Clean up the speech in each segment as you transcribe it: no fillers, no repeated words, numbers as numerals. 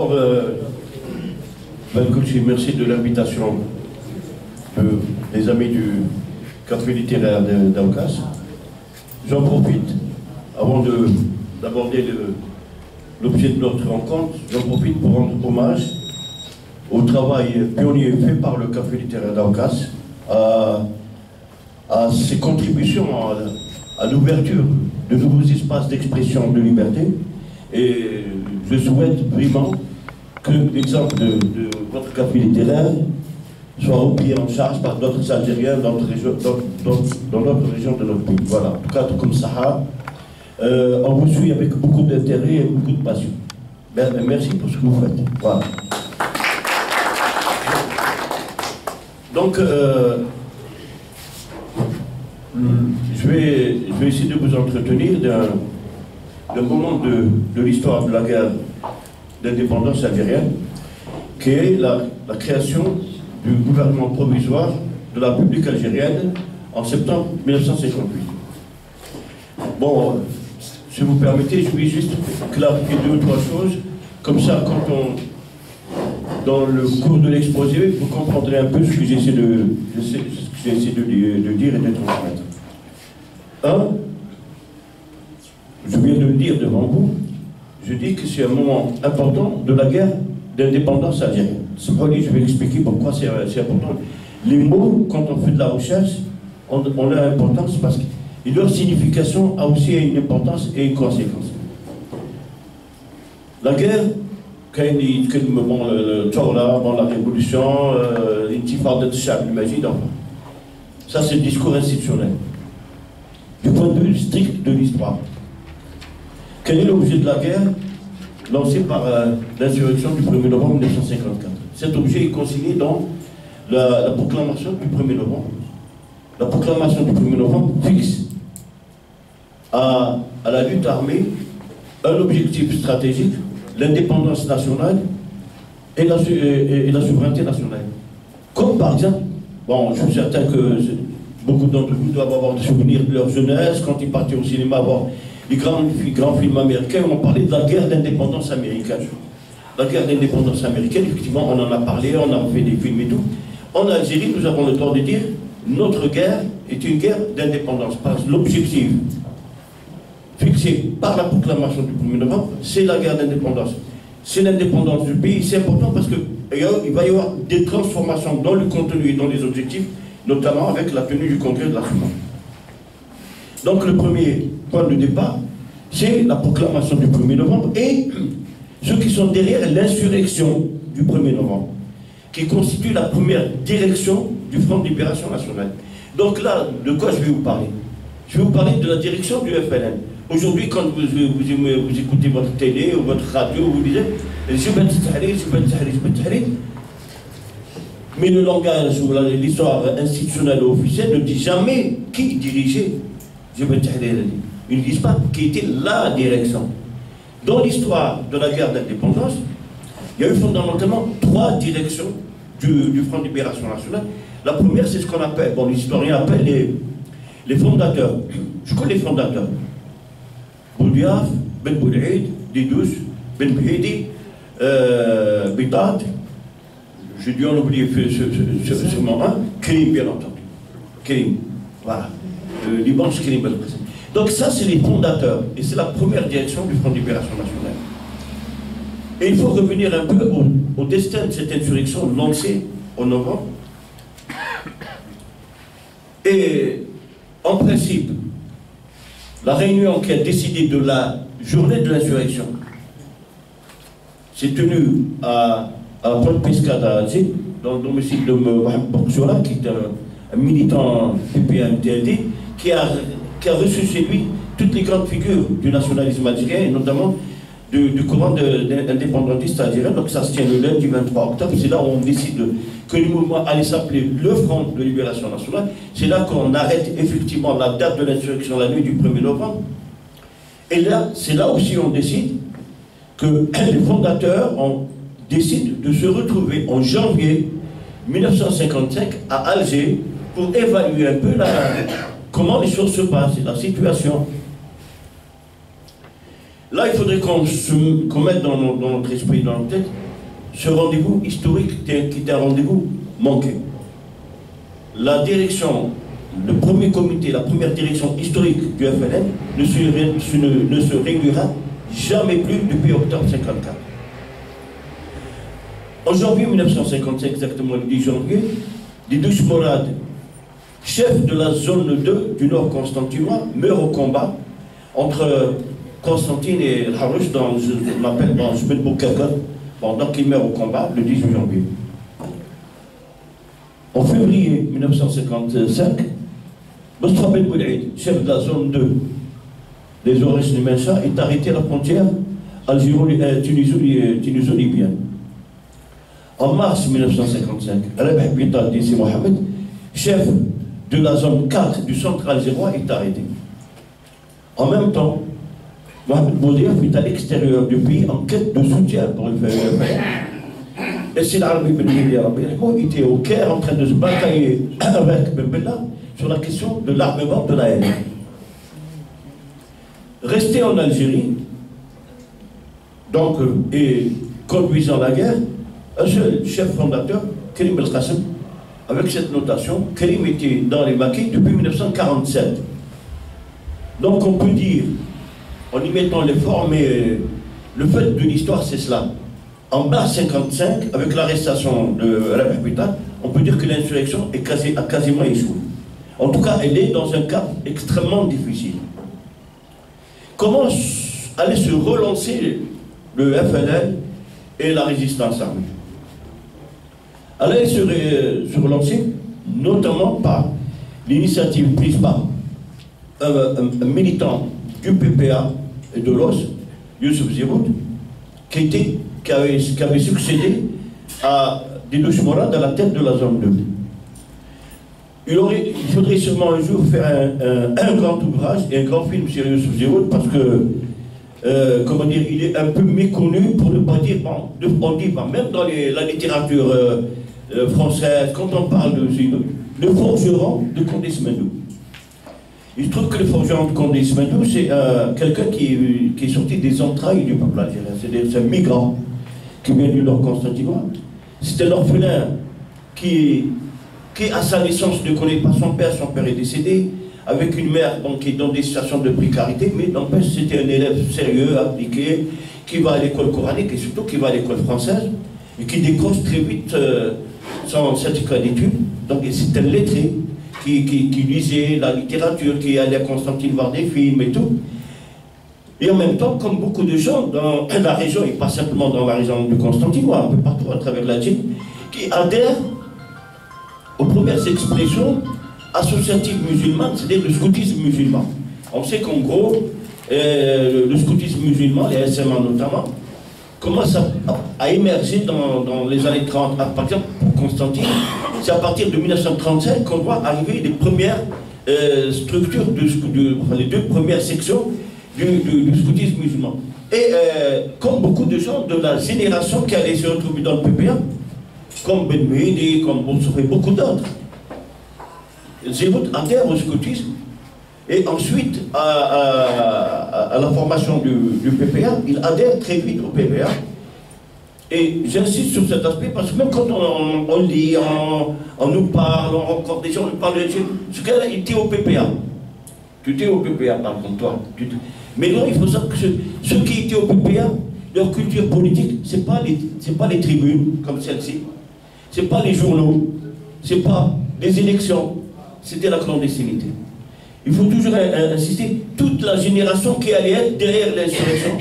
Alors, merci de l'invitation des amis du café littéraire d'Aucas. J'en profite, avant d'aborder l'objet de notre rencontre, j'en profite pour rendre hommage au travail pionnier fait par le café littéraire d'Aucas, à ses contributions à l'ouverture de nouveaux espaces d'expression de liberté. Et je souhaite vraiment que l'exemple de votre café littéraire soit repris en charge par d'autres Algériens dans d'autres régions de notre pays. Voilà, en tout cas, tout comme ça, on vous suit avec beaucoup d'intérêt et beaucoup de passion. Merci pour ce que vous faites. Voilà. Donc, je vais essayer de vous entretenir d'un moment de l'histoire de la guerre d'indépendance algérienne, qui est la création du gouvernement provisoire de la République algérienne en septembre 1958. Bon, si vous permettez, je vais juste clarifier deux ou trois choses, comme ça, dans le cours de l'exposé, vous comprendrez un peu ce que j'essaie de dire et de transmettre. Je viens de le dire devant vous, je dis que c'est un moment important de la guerre d'indépendance algérienne. Je vais expliquer pourquoi c'est important. Les mots, quand on fait de la recherche, ont leur importance parce que leur signification a aussi une importance et une conséquence. La guerre, la révolution, l'intifada de Chab, l'imagine, ça c'est le discours institutionnel. Du point de vue strict de l'histoire. Quel est l'objet de la guerre lancée par l'insurrection du 1er novembre 1954? Cet objet est consigné dans la proclamation du 1er novembre. La proclamation du 1er novembre fixe à la lutte armée un objectif stratégique, l'indépendance nationale et la souveraineté nationale. Comme par exemple, bon, je suis certain que beaucoup d'entre vous doivent avoir des souvenirs de leur jeunesse, quand ils partaient au cinéma voir les grands films américains, on parlait de la guerre d'indépendance américaine. La guerre d'indépendance américaine, effectivement, on en a parlé, on a fait des films et tout. En Algérie, nous avons le droit de dire notre guerre est une guerre d'indépendance. Parce que l'objectif fixé par la proclamation du 1er novembre, c'est la guerre d'indépendance. C'est l'indépendance du pays. C'est important parce qu'il va y avoir des transformations dans le contenu et dans les objectifs, notamment avec la tenue du congrès de la Soumane. Donc le premier point de départ, c'est la proclamation du 1er novembre et ceux qui sont derrière l'insurrection du 1er novembre, qui constitue la première direction du Front de Libération Nationale. Donc là, de quoi je vais vous parler? Je vais vous parler de la direction du FLN. Aujourd'hui, quand vous écoutez votre télé ou votre radio, vous disez mais le langage ou l'histoire institutionnelle ou officielle ne dit jamais qui dirigeait. Ils ne disent pas qui était la direction. Dans l'histoire de la guerre d'indépendance, il y a eu fondamentalement trois directions du Front de Libération Nationale. La première, c'est ce qu'on appelle, bon, les historiens appellent les fondateurs. Je connais les fondateurs. Boudiaf, Ben Boulaïd, Didous, Ben Bhidi, Bitat, j'ai dû en oublier ce moment, Krim, bien entendu. Krim, voilà. Liban, Krim, Ben. Donc ça, c'est les fondateurs, et c'est la première direction du Front de Libération Nationale. Et il faut revenir un peu au destin de cette insurrection lancée en novembre. Et en principe, la réunion qui a décidé de la journée de l'insurrection s'est tenue à Paul Pescade à Alger, dans le domicile de Mohamed Bourgsoula, qui est un militant PPA-MTLD, qui a reçu chez lui toutes les grandes figures du nationalisme algérien, et notamment du courant indépendantiste algérien. Donc ça se tient le lundi 23 octobre, c'est là où on décide que le mouvement allait s'appeler le Front de Libération Nationale. C'est là qu'on arrête effectivement la date de l'insurrection, la nuit du 1er novembre. Et là, c'est là aussi on décide que les fondateurs décident de se retrouver en janvier 1955 à Alger pour évaluer un peu comment les choses se passent, la situation. Là, il faudrait qu'on mette dans notre esprit, dans notre tête, ce rendez-vous historique qui était un rendez-vous manqué. La direction, le premier comité, la première direction historique du FLN ne se réunira jamais plus depuis octobre 1954. En janvier 1955, exactement le 10 janvier, Didush Morad, chef de la zone 2 du Nord constantinois, meurt au combat entre Constantine et Harouch dans ce qu'on appelle dans Jebel Boukaka, pendant qu'il meurt au combat le 18 janvier. En février 1955, Bostra Ben Boulaïd, chef de la zone 2 des Oresh Nemencha, est arrêté à la frontière tuniso-libyenne. En mars 1955, Rabah Bita Dissi Mohamed, chef de la zone 4 du centre algérois, est arrêté. En même temps, Mohamed Boudir est à l'extérieur du pays en quête de soutien pour le faire. Et c'est l'Arabie Ben il était au Caire en train de se batailler avec Ben Bella sur la question de l'armement de la haine. Resté en Algérie, donc, et conduisant la guerre, un seul chef fondateur, Karim El Qassem, avec cette notation, Karim était dans les maquis depuis 1947. Donc on peut dire, en y mettant l'effort, mais le fait de l'histoire c'est cela. En mars 1955, avec l'arrestation de Rabah Bita, on peut dire que l'insurrection a quasiment échoué. En tout cas, elle est dans un cas extrêmement difficile. Comment allait se relancer le FLN et la résistance armée? Elle allait se relancer notamment par l'initiative prise par un militant du PPA et de l'OS, Youssouf Ziroud, qui avait succédé à Didush Morad à la tête de la zone 2. Il faudrait sûrement un jour faire un grand ouvrage et un grand film sur Youssouf Ziroud parce que, comment dire, il est un peu méconnu pour ne pas dire, bon, on dit pas, même dans la littérature française, quand on parle de forgeron de Condé Smendou. Il se trouve que le forgeron de Condé Smendou, c'est quelqu'un qui est sorti des entrailles du peuple algérien, c'est un migrant qui vient du Nord constantinois. C'est un orphelin qui à sa naissance ne connaît pas son père est décédé, avec une mère qui est dans des situations de précarité, mais n'empêche c'était un élève sérieux, appliqué, qui va à l'école coranique et surtout qui va à l'école française, et qui décroche très vite son certificat d'études. Donc c'est un lettré qui lisait la littérature, qui allait à Constantine voir des films et tout. Et en même temps, comme beaucoup de gens dans la région, et pas simplement dans la région de Constantinois, un peu partout à travers l'Algérie, qui adhèrent aux premières expressions associatives musulmanes, c'est-à-dire le scoutisme musulman. On sait qu'en gros, le scoutisme musulman, les SMA notamment, commence à émerger dans les années 30. Par exemple, pour Constantine, c'est à partir de 1935 qu'on voit arriver les premières structures, les deux premières sections du scoutisme musulman. Et comme beaucoup de gens de la génération qui allaient se retrouver dans le PPA, comme Ben Mehdi, comme Bonsoir et beaucoup d'autres, Ziroud adhère au scoutisme et ensuite à la formation du PPA, il adhère très vite au PPA. Et j'insiste sur cet aspect parce que même quand on lit, on nous parle, on rencontre des gens, on nous parle de ce gars-là, il était au PPA. Tu étais au PPA, par contre, toi. Mais non, il faut savoir que ceux qui étaient au PPA, leur culture politique, ce n'est pas les tribunes comme celle-ci, ce n'est pas les journaux, ce n'est pas les élections, c'était la clandestinité. Il faut toujours insister, toute la génération qui allait être derrière l'insurrection,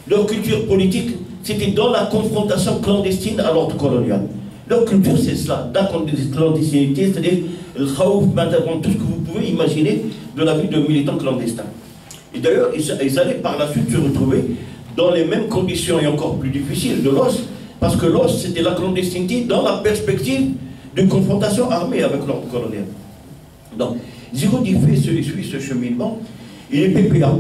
leur culture politique, c'était dans la confrontation clandestine à l'ordre colonial. Leur culture, c'est cela, la clandestinité, c'est-à-dire le khaouf, tout ce que vous pouvez imaginer de la vie de militants clandestins. Et d'ailleurs, ils allaient par la suite se retrouver dans les mêmes conditions et encore plus difficiles de l'OS, parce que l'OS, c'était la clandestinité dans la perspective d'une confrontation armée avec l'ordre colonial. Donc, Ziroud, il suit ce cheminement, il est PPA.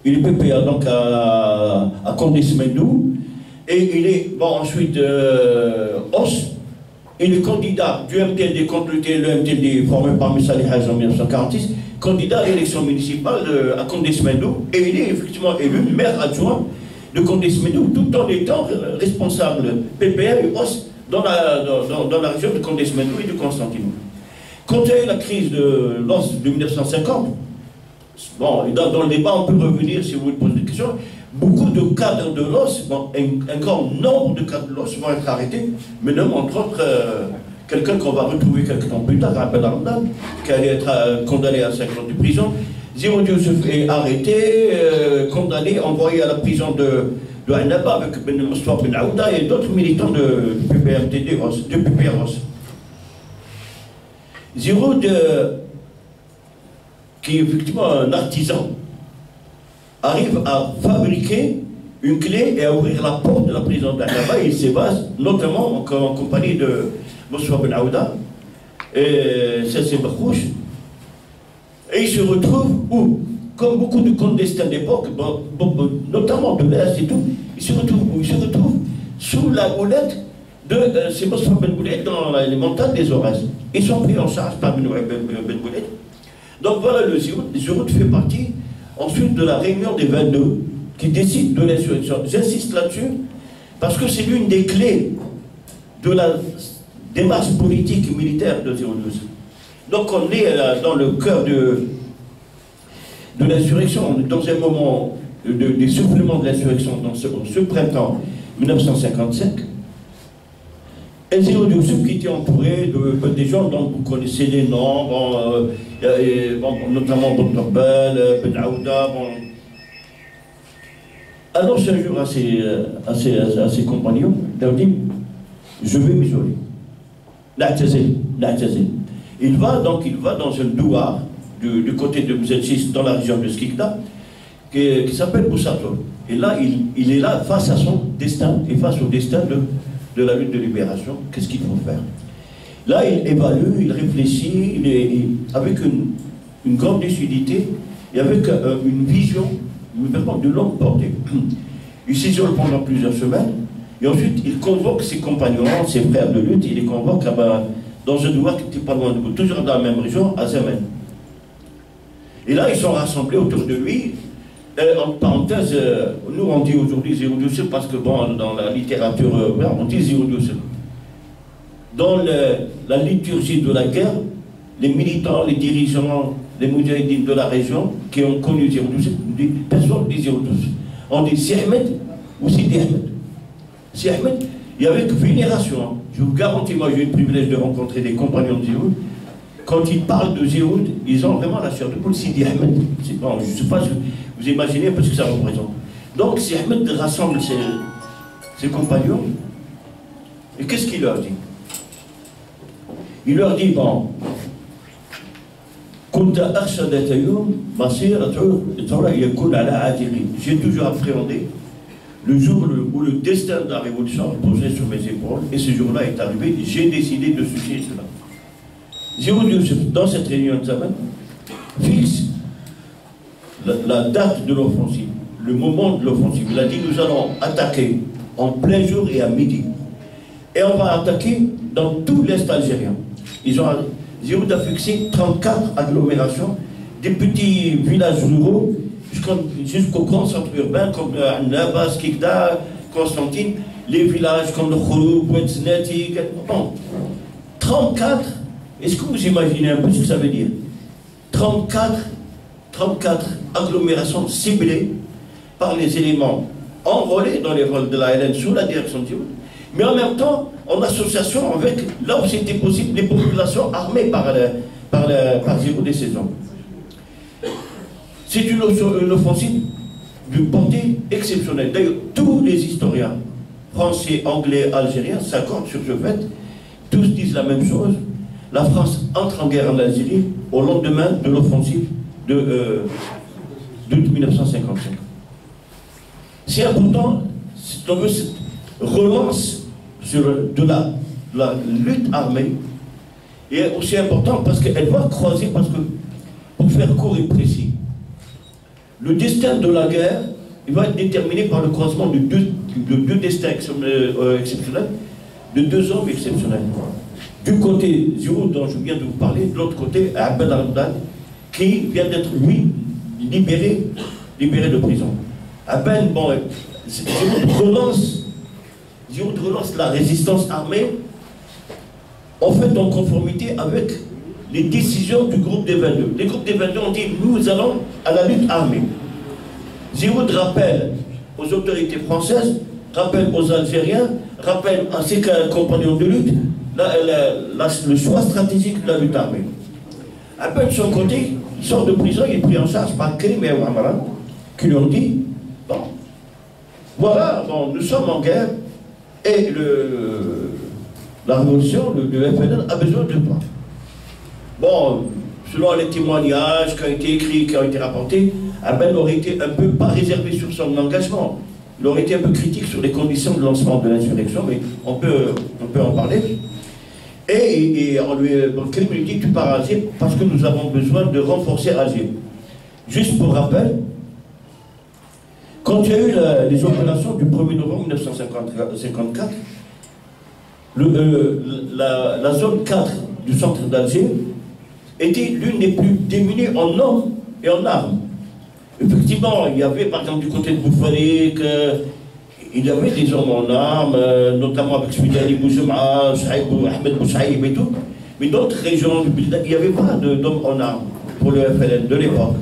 Il est PPA donc à Condé Smendou, et il est, bon, ensuite, OS, et le candidat du MTLD contre le MTLD formé par M. Salih Haj en 1946, candidat à l'élection municipale à Condé-Smendou, et il est effectivement élu maire adjoint de Condé-Smendou, tout en étant responsable PPR et OS dans la région de Condé-Smendou et de Constantinople. Quand il y a eu la crise de l'OS de 1950, bon, dans le débat, on peut revenir si vous voulez poser des questions. Beaucoup de cadres de l'OS, bon, un grand nombre de cadres de l'OS vont être arrêtés, mais même entre autres quelqu'un qu'on va retrouver quelques temps plus tard, Abel Armdan, qui allait être condamné à 5 ans de prison. Zéroud Youssef est arrêté, condamné, envoyé à la prison de Annaba avec Ben Moustapha Ben Aouda et d'autres militants de PPRTD, de PPROS. Zéroud, qui est effectivement un artisan, arrive à fabriquer une clé et à ouvrir la porte de la prison d'Annaba et il s'évase, notamment en compagnie de Moustapha Ben Aouda et Sessi Bakhouch. Et il se retrouve où? Comme beaucoup de clandestins d'époque, notamment de l'Est et tout, il se retrouve où? Il se retrouve sous la houlette de Moustapha Ben Boulet dans les montagnes des Aurès. Ils sont pris en charge par Ben Boulet. Donc voilà, le Zéroud fait partie ensuite de la réunion des 22 qui décide de l'insurrection. J'insiste là-dessus parce que c'est l'une des clés de la démarche politique et militaire de Zéroud. Donc on est dans le cœur de l'insurrection, dans un moment des soufflements de l'insurrection, dans ce printemps 1955. Et Zéroud Youssef qui était entouré de des gens dont vous connaissez les noms, notamment Dr Bell, Ben Aouda. Alors c'est un jour à ses compagnons, il leur dit, je vais m'isoler. Il va dans un douar du côté de Mzelchis, dans la région de Skikda, qui s'appelle Boussator. Et là, il est là face à son destin et face au destin de la lutte de libération. Qu'est-ce qu'il faut faire? Là, il évalue, il réfléchit, avec une grande lucidité et avec une vision vraiment de longue portée. Il s'isole pendant plusieurs semaines et ensuite il convoque ses compagnons, ses frères de lutte, il les convoque dans un douar qui n'était pas loin de vous, toujours dans la même région, à Zemen. Et là, ils sont rassemblés autour de lui. En parenthèse, nous on dit aujourd'hui Zéroud Youssef parce que bon, dans la littérature, on dit Zéroud Youssef. Dans la liturgie de la guerre, les militants, les dirigeants, les moudjahidines de la région qui ont connu Zéroud Youssef, personne ne dit Zéroud Youssef. On dit Si Ahmed ou Sidi Ahmed. Si Ahmed, il y avait que vénération. Je vous garantis, moi j'ai eu le privilège de rencontrer des compagnons de Zéroud. Quand ils parlent de Zéroud, ils ont vraiment la chair de poule. Sidi Ahmed, bon, je ne sais pas si vous imaginez parce que ça représente. Donc si Ahmed rassemble ses compagnons, et qu'est-ce qu'il leur dit? Il leur dit, bon, j'ai toujours appréhendé le jour où le destin de la révolution reposait sur mes épaules, et ce jour-là est arrivé, j'ai décidé de ceci et cela. Zéroud Youssef, dans cette réunion de Zaman, fixe la date de l'offensive, le moment de l'offensive. Il a dit, nous allons attaquer en plein jour et à midi. Et on va attaquer dans tout l'Est algérien. Zéroud a fixé 34 agglomérations, des petits villages ruraux jusqu'aux grands centres urbains comme Annaba, Skikda, Constantine, les villages comme le Khouroub, Ouedznati, bon, 34, est-ce que vous imaginez un peu ce que ça veut dire? 34 agglomérations ciblées par les éléments enrôlés dans les rôles de la LN sous la direction de Zéroud, mais en même temps en association avec, là où c'était possible, les populations armées par Zéroud et ses hommes. C'est une offensive de portée exceptionnelle. D'ailleurs, tous les historiens, français, anglais, algériens, s'accordent sur ce fait. Tous disent la même chose. La France entre en guerre en Algérie au lendemain de l'offensive de 1955. C'est important, cette relance de la lutte armée est aussi importante parce qu'elle va croiser, parce que, pour faire court et précis, le destin de la guerre, il va être déterminé par le croisement de deux destins exceptionnels, de deux hommes exceptionnels. Du côté Zéro, dont je viens de vous parler, de l'autre côté, Abed Ramdan, qui vient d'être, lui, libéré de prison. Abed, bon, Zéro relance la résistance armée, en fait, en conformité avec les décisions du groupe des 22. Les groupes des 22 ont dit, nous allons à la lutte armée. Zéro rappelle aux autorités françaises, rappelle aux Algériens, rappelle à ses compagnons de lutte, le choix stratégique de la lutte armée. Un peu de son côté, il sort de prison, il est pris en charge par Kérim et Ouamara, qui lui ont dit, bon, voilà, bon, nous sommes en guerre, et la révolution, le FNL a besoin de toi. Bon, selon les témoignages qui ont été écrits, qui ont été rapportés, Abel aurait été un peu, pas réservé sur son engagement, il aurait été un peu critique sur les conditions de lancement de l'insurrection, mais on peut en parler. Et on lui dit, tu pars à Alger parce que nous avons besoin de renforcer Alger. Juste pour rappel, quand il y a eu les opérations du 1er novembre 1954, la zone 4 du centre d'Alger était l'une des plus démunies en hommes et en armes. Effectivement, il y avait par exemple du côté de Boufalik, il y avait des hommes en armes, notamment avec Swidali Boujema, Ahmed Boussaïb et tout, mais d'autres régions du Bilda, il n'y avait pas d'hommes en armes pour le FLN de l'époque.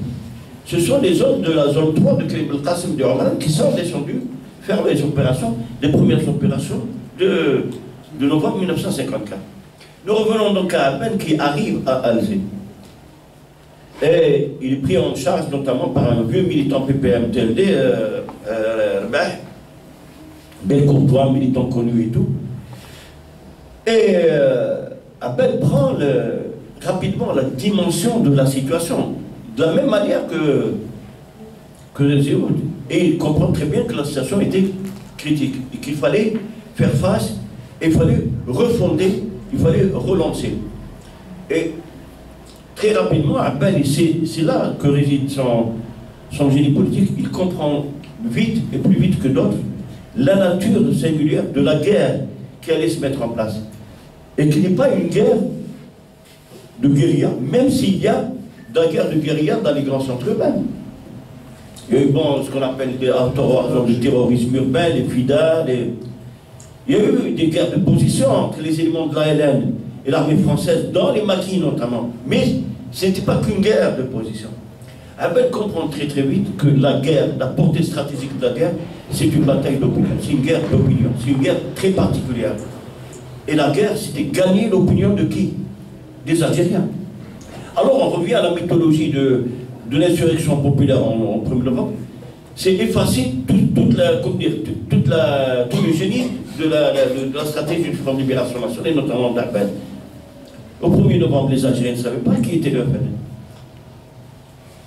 Ce sont les hommes de la zone 3 de Kérim El-Qassim de Oman qui sont descendus faire les opérations, les premières opérations de novembre 1954. Nous revenons donc à Abel qui arrive à Alger. Et il est pris en charge notamment par un vieux militant PPM-TLD, bel courtois, militant connu et tout. Et Abel prend rapidement la dimension de la situation, de la même manière que les Zéroud. Et il comprend très bien que la situation était critique et qu'il fallait faire face, et il fallait refonder, il fallait relancer. Et très rapidement, Abel, c'est là que réside son génie politique, il comprend vite, et plus vite que d'autres, la nature singulière de la guerre qui allait se mettre en place. Et qui n'est pas une guerre de guérilla, même s'il y a de la guerre de guérilla dans les grands centres urbains. Il y a eu bon, ce qu'on appelle le terrorisme urbain, les FIDA, il y a eu des guerres de position entre les éléments de l'ALN et l'armée française, dans les maquis notamment. Mais ce n'était pas qu'une guerre de position. Abel comprend très très vite que la guerre, la portée stratégique de la guerre, c'est une bataille d'opinion, c'est une guerre d'opinion, c'est une guerre très particulière. Et la guerre, c'était gagner l'opinion de qui? Des Algériens. Alors on revient à la mythologie de l'insurrection populaire en 1er novembre, c'est effacer tout le génie de la stratégie du Front de Libération Nationale, notamment d'Abel. Au 1er novembre, les Algériens ne savaient pas qui était le FNL.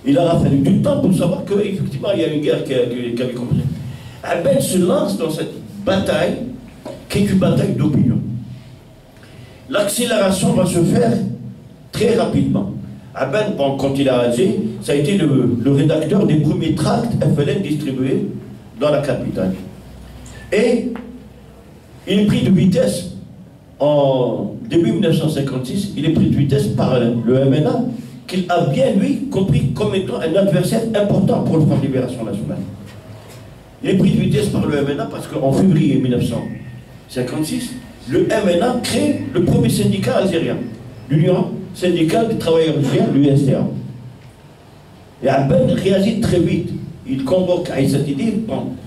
Il aura fallu du temps pour savoir qu'effectivement, il y a une guerre qui avait compris. Abel se lance dans cette bataille, qui est une bataille d'opinion. L'accélération va se faire très rapidement. Abel, quand il est à Alger, ça a été le rédacteur des premiers tracts FLN distribués dans la capitale. Et il est pris de vitesse en début 1956, il est pris de vitesse par le MNA, qu'il a bien, lui, compris comme étant un adversaire important pour le Front de Libération Nationale. Il est pris de vitesse par le MNA parce qu'en février 1956, le MNA crée le premier syndicat algérien, l'Union syndicale des travailleurs algériens, l'USTA. Et Abel réagit très vite. Il convoque Aïssa Didi,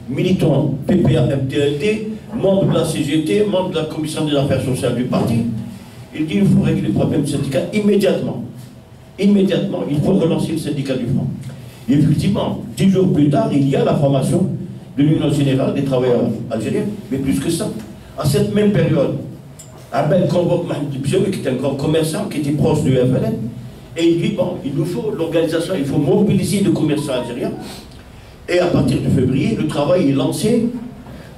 militant PPA-MTLD, membre de la CGT, membre de la commission des affaires sociales du parti. Il dit qu'il faut régler le problème syndical immédiatement. Immédiatement, il faut relancer le syndicat du Front. Et effectivement, 10 jours plus tard, il y a la formation de l'Union générale des travailleurs algériens, mais plus que ça. À cette même période, Abel convoque Mahmoud Bjoumi, qui était un grand commerçant, qui était proche du FLN, et il dit, bon, il nous faut l'organisation, il faut mobiliser les commerçants algériens. Et à partir de février, le travail est lancé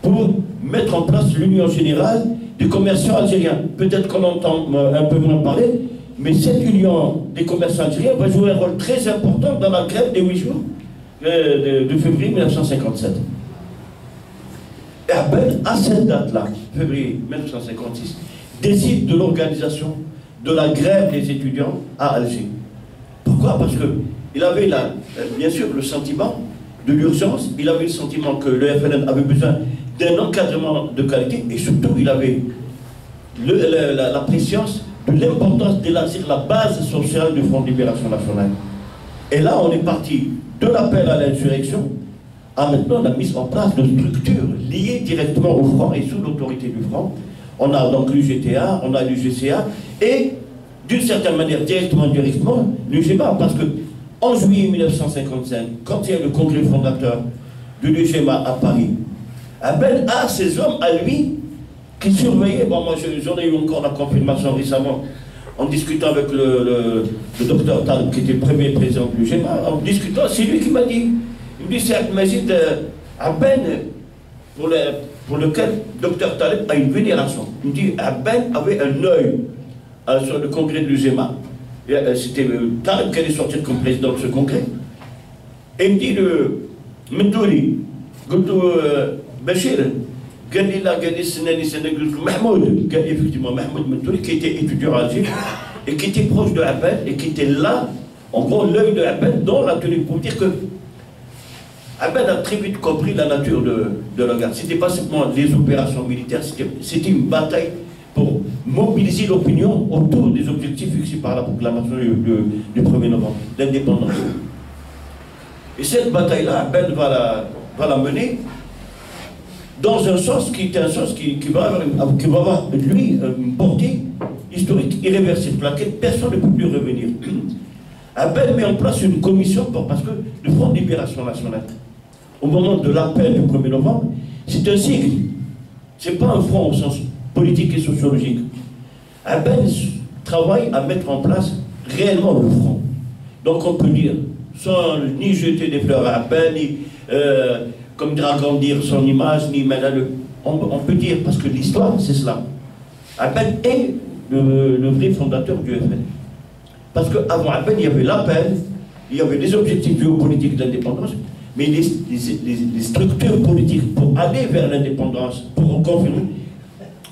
pour mettre en place l'Union générale des commerçants algériens. Peut-être qu'on entend un peu moins parler, mais cette union des commerçants algériens va jouer un rôle très important dans la grève des 8 jours de février 1957. Et Abel, à cette date-là, février 1956, décide de l'organisation de la grève des étudiants à Alger. Pourquoi? Parce qu'il avait bien sûr le sentiment de l'urgence, il avait le sentiment que le FLN avait besoin d'un encadrement de qualité, et surtout il avait la préscience de l'importance d'élargir la base sociale du Front de Libération Nationale. Et là, on est parti de l'appel à l'insurrection à maintenant la mise en place de structures liées directement au Front et sous l'autorité du Front. On a donc l'UGTA, on a l'UGCA, et d'une certaine manière, directement l'UGMA, parce que en juillet 1955, quand il y a le congrès fondateur de l'UGMA à Paris, Ben a ses hommes à lui qui surveillaient. Bon, moi j'en ai eu encore la confirmation récemment en discutant avec le docteur Taleb, qui était le premier président de l'UGMA. En discutant, c'est lui qui m'a dit, il me dit, c'est Majid Ben pour lequel docteur Taleb a une vénération. Il me dit, Ben avait un œil sur le congrès de l'UGMA. C'était Taleb qui allait sortir comme président de ce congrès. Et il me dit, le Mendouli, Bachir, Mahmoud, effectivement, Mahmoud Mendouli, qui était étudiant à Alger, et qui était proche de Abed, et qui était là, en gros, l'œil de Abed dans la tenue, pour dire que Abed a très vite compris la nature de la guerre. Ce n'était pas simplement des opérations militaires, c'était une bataille pour mobiliser l'opinion autour des objectifs fixés par la proclamation du 1er novembre, l'indépendance. Et cette bataille-là, Ben va la mener dans un sens qui est un sens qui va avoir, lui, une portée historique irréversible, pour laquelle personne ne peut plus revenir. Ben met en place une commission parce que le Front de Libération Nationale, au moment de l'appel du 1er novembre, c'est un sigle. Ce n'est pas un front au sens politique et sociologique. Ben travaille à mettre en place réellement le front. Donc on peut dire, sans ni jeter des fleurs à Ben, ni comme agrandir son image, ni on peut dire, parce que l'histoire, c'est cela. Ben est le vrai fondateur du FN. Parce qu'avant Ben, il y avait l'appel, il y avait des objectifs géopolitiques d'indépendance, mais les structures politiques pour aller vers l'indépendance, pour confirmer,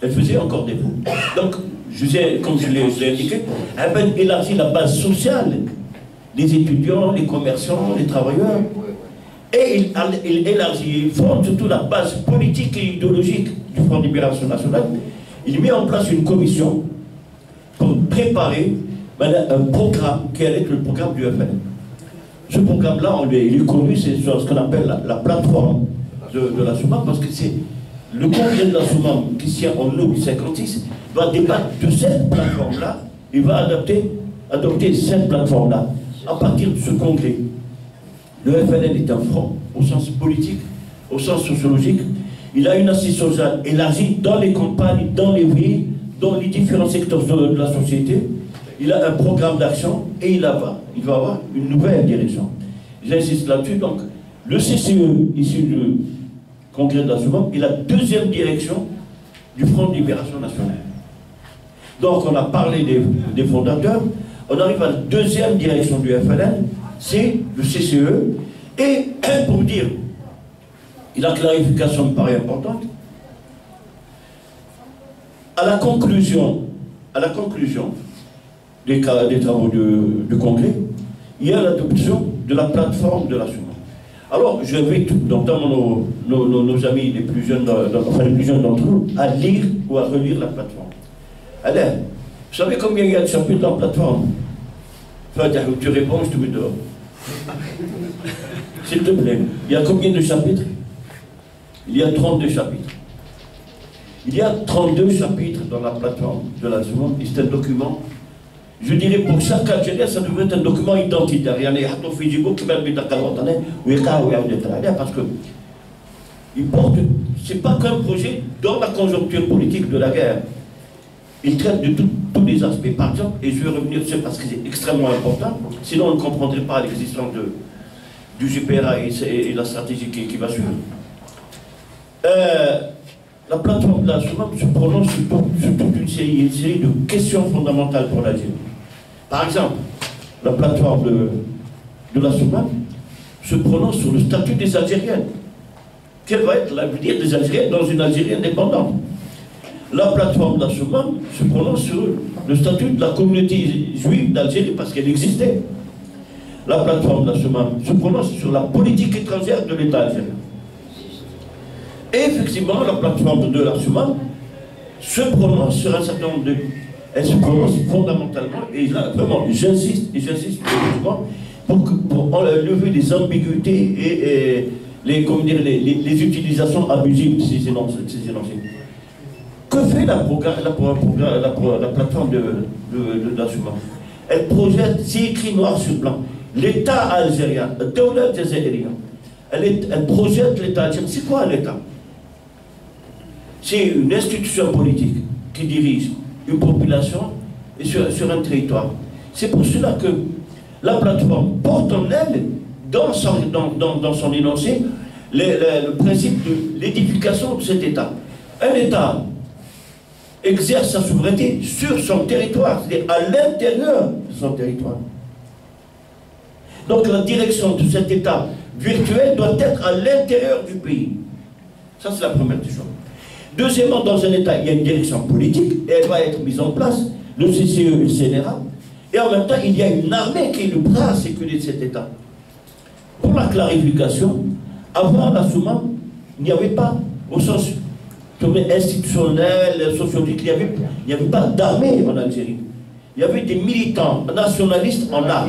elles faisaient encore défaut. Donc, comme je l'ai indiqué, Ben élargit la base sociale, les étudiants, les commerçants, les travailleurs, et il élargit, il forme surtout la base politique et idéologique du Front de Libération Nationale. Il met en place une commission pour préparer un programme qui allait être le programme du FLN. Ce programme-là, il est connu, c'est ce qu'on appelle la plateforme de la Soumam, parce que c'est le congrès de la Soumam qui se tient en août 1956, va débattre de cette plateforme-là, il va adopter cette plateforme-là à partir de ce congrès. Le FLN est un front au sens politique, au sens sociologique. Il a une assise sociale élargie dans les campagnes, dans les villes, dans les différents secteurs de la société. Il a un programme d'action et il va avoir une nouvelle direction. J'insiste là-dessus. Donc, le CCE, issu du congrès de la Soumam, est la deuxième direction du Front de Libération Nationale. Donc, on a parlé des fondateurs. On arrive à la deuxième direction du FLN, c'est le CCE. Et pour dire, la clarification me paraît importante, à la conclusion des travaux du congrès, il y a l'adoption de la plateforme de la Soumam. Alors, j'invite notamment nos amis les plus jeunes d'entre nous à lire ou à relire la plateforme. Alors, vous savez combien il y a de chapitres dans la plateforme? Enfin, tu réponds, je te mets dehors. S'il te plaît, il y a combien de chapitres? Il y a 32 chapitres. Il y a 32 chapitres dans la plateforme de la Soumam, et c'est un document, je dirais pour chaque Algérien, ça devrait être un document identitaire. Parce que il porte, c'est pas qu'un projet dans la conjoncture politique de la guerre. Il traite de tous les aspects. Par exemple, et je vais revenir dessus parce que c'est extrêmement important, sinon on ne comprendrait pas l'existence du GPRA et la stratégie qui va suivre. La plateforme de la Soumam se prononce sur toute une série de questions fondamentales pour l'Algérie. Par exemple, la plateforme de la Soumam se prononce sur le statut des Algériennes. Quel va être l'avenir des Algériens dans une Algérie indépendante? La plateforme d'Assoumam se prononce sur le statut de la communauté juive d'Algérie parce qu'elle existait. La plateforme d'Assoumam se prononce sur la politique étrangère de l'État algérien. Et effectivement, la plateforme de l'Assoumam se prononce sur un certain nombre de... Elle se prononce fondamentalement, et là, vraiment, j'insiste pour enlever les ambiguïtés et les utilisations abusives de ces énoncés. Que fait la plateforme de l'Assoumam? Elle projette, c'est écrit noir sur blanc, l'État algérien, elle projette l'État algérien. C'est quoi l'État? C'est une institution politique qui dirige une population et sur un territoire. C'est pour cela que la plateforme porte en elle, dans son énoncé, le principe de l'édification de cet État. Un État exerce sa souveraineté sur son territoire, c'est-à-dire à l'intérieur de son territoire. Donc la direction de cet État virtuel doit être à l'intérieur du pays. Ça, c'est la première des choses. Deuxièmement, dans un État, il y a une direction politique, et elle va être mise en place, le CCE et le CNRA, et en même temps, il y a une armée qui est le bras sécuritaire de cet État. Pour la clarification, avant l'Assoumam, il n'y avait pas, au sens institutionnel, sociologique, il n'y avait pas d'armée en Algérie. Il y avait des militants nationalistes en armes.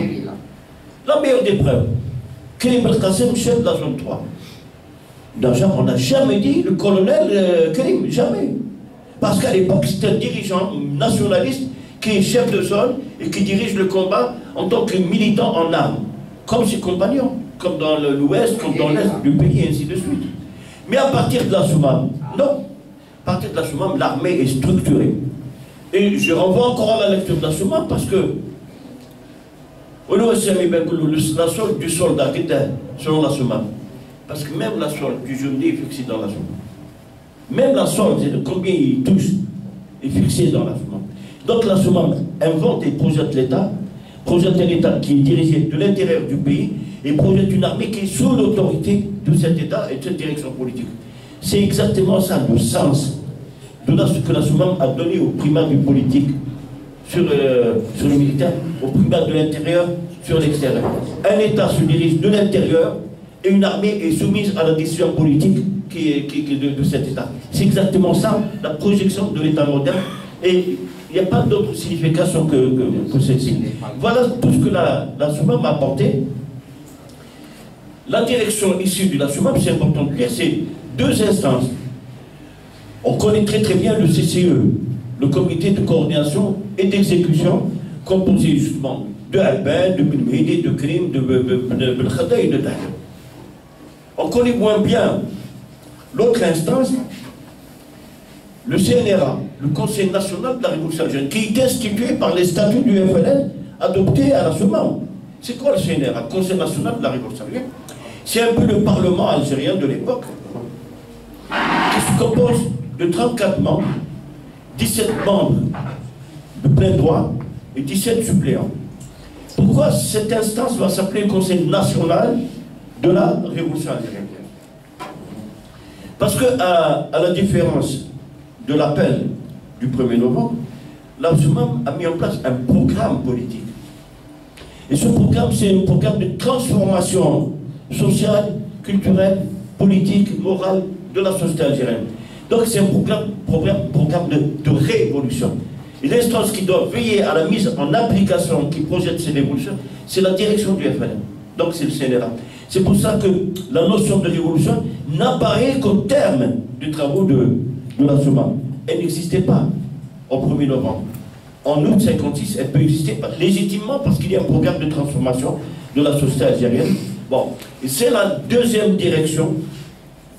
La meilleure des preuves, Kérim Belkacem, chef de la zone 3. On n'a jamais dit le colonel Kérim, jamais. Parce qu'à l'époque, c'est un dirigeant nationaliste qui est chef de zone et qui dirige le combat en tant que militant en armes, comme ses compagnons, comme dans l'ouest, comme dans l'est du pays, et ainsi de suite. Mais à partir de l'Assoumam, non. À partir de l'Assoumam, l'armée est structurée. Et je renvoie encore à la lecture de l'Assoumam parce que la solde du soldat qui était selon l'Assoumam. Parce que même la solde du journée est fixée dans l'Assoumam. Même la solde, c'est de combien il touche, est fixée dans l'Assoumam. Donc l'Assoumam invente et projette l'État, projette un État qui est dirigé de l'intérieur du pays et projette une armée qui est sous l'autorité de cet État et de cette direction politique. C'est exactement ça le sens de ce que l'Assoumam a donné au primat du politique sur le militaire, au primat de l'intérieur sur l'extérieur. Un État se dirige de l'intérieur et une armée est soumise à la décision politique qui est de cet État. C'est exactement ça, la projection de l'État moderne, et il n'y a pas d'autre signification que celle-ci. Voilà tout ce que l'Assoumam a apporté. La direction issue de l'Assoumam, c'est important de dire, c'est deux instances. On connaît très très bien le CCE, le comité de coordination et d'exécution, composé justement de Alben, de Bilmehdi, de Krim, de Belkhada et de Daïr. On connaît moins bien l'autre instance, le CNRA, le Conseil national de la Révolution algérienne, qui est institué par les statuts du FLN adoptés à l'Assoumam. C'est quoi le CNRA, le Conseil national de la Révolution algérienne? C'est un peu le Parlement algérien de l'époque, qui se compose de 34 membres, 17 membres de plein droit et 17 suppléants. Pourquoi cette instance va s'appeler le Conseil national de la Révolution algérienne? Parce que, à la différence de l'appel du 1er novembre, l'Assoumam a mis en place un programme politique. Et ce programme, c'est un programme de transformation sociale, culturelle, politique, morale de la société algérienne. Donc c'est un programme de révolution. Et l'instance qui doit veiller à la mise en application, qui projette ces révolutions, c'est la direction du FLN. Donc c'est le CNRA. C'est pour ça que la notion de révolution n'apparaît qu'au terme des travaux de l'Assoumam. Elle n'existait pas au 1er novembre. En août 1956, elle peut exister légitimement parce qu'il y a un programme de transformation de la société algérienne. Bon, et c'est la deuxième direction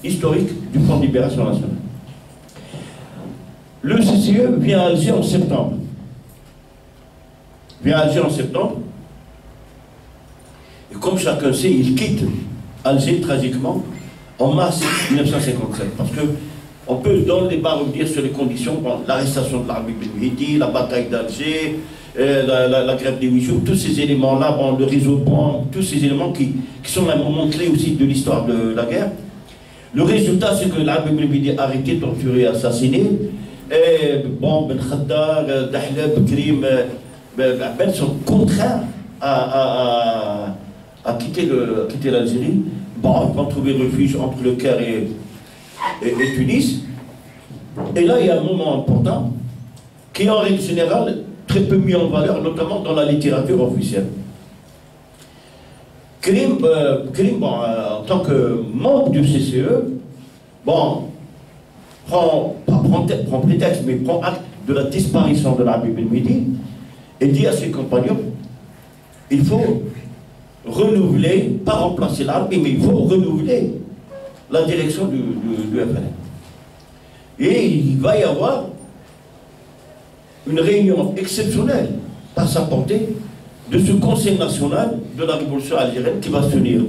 historique du Front de Libération Nationale. Le CCE vient à Alger en septembre. Et comme chacun sait, il quitte Alger tragiquement en mars 1957. Parce que on peut dans le débat revenir sur les conditions, bon, l'arrestation de l'armée Bilmehdi, la bataille d'Alger, la grève des 8 jours, tous ces éléments-là, bon, le réseau de bombes, tous ces éléments qui sont un moment clé aussi de l'histoire de la guerre. Le résultat, c'est que l'armée Bilmehdi est arrêtée, torturée, assassinée. Et bon, Ben Khaddar, Dahleb, Krim, Ben sont contraints à quitter l'Algérie. Bon, ils vont trouver refuge entre le Caire et Tunis. Et là, il y a un moment important qui est en règle générale très peu mis en valeur, notamment dans la littérature officielle. Krim, bon, en tant que membre du CCE, bon, prend prétexte, mais prend acte de la disparition de l'Arabie Ben Midi et dit à ses compagnons, il faut renouveler, pas remplacer l'Arabie, mais il faut renouveler la direction du FLN. Et il va y avoir une réunion exceptionnelle, par sa portée, de ce Conseil national de la révolution algérienne qui va se tenir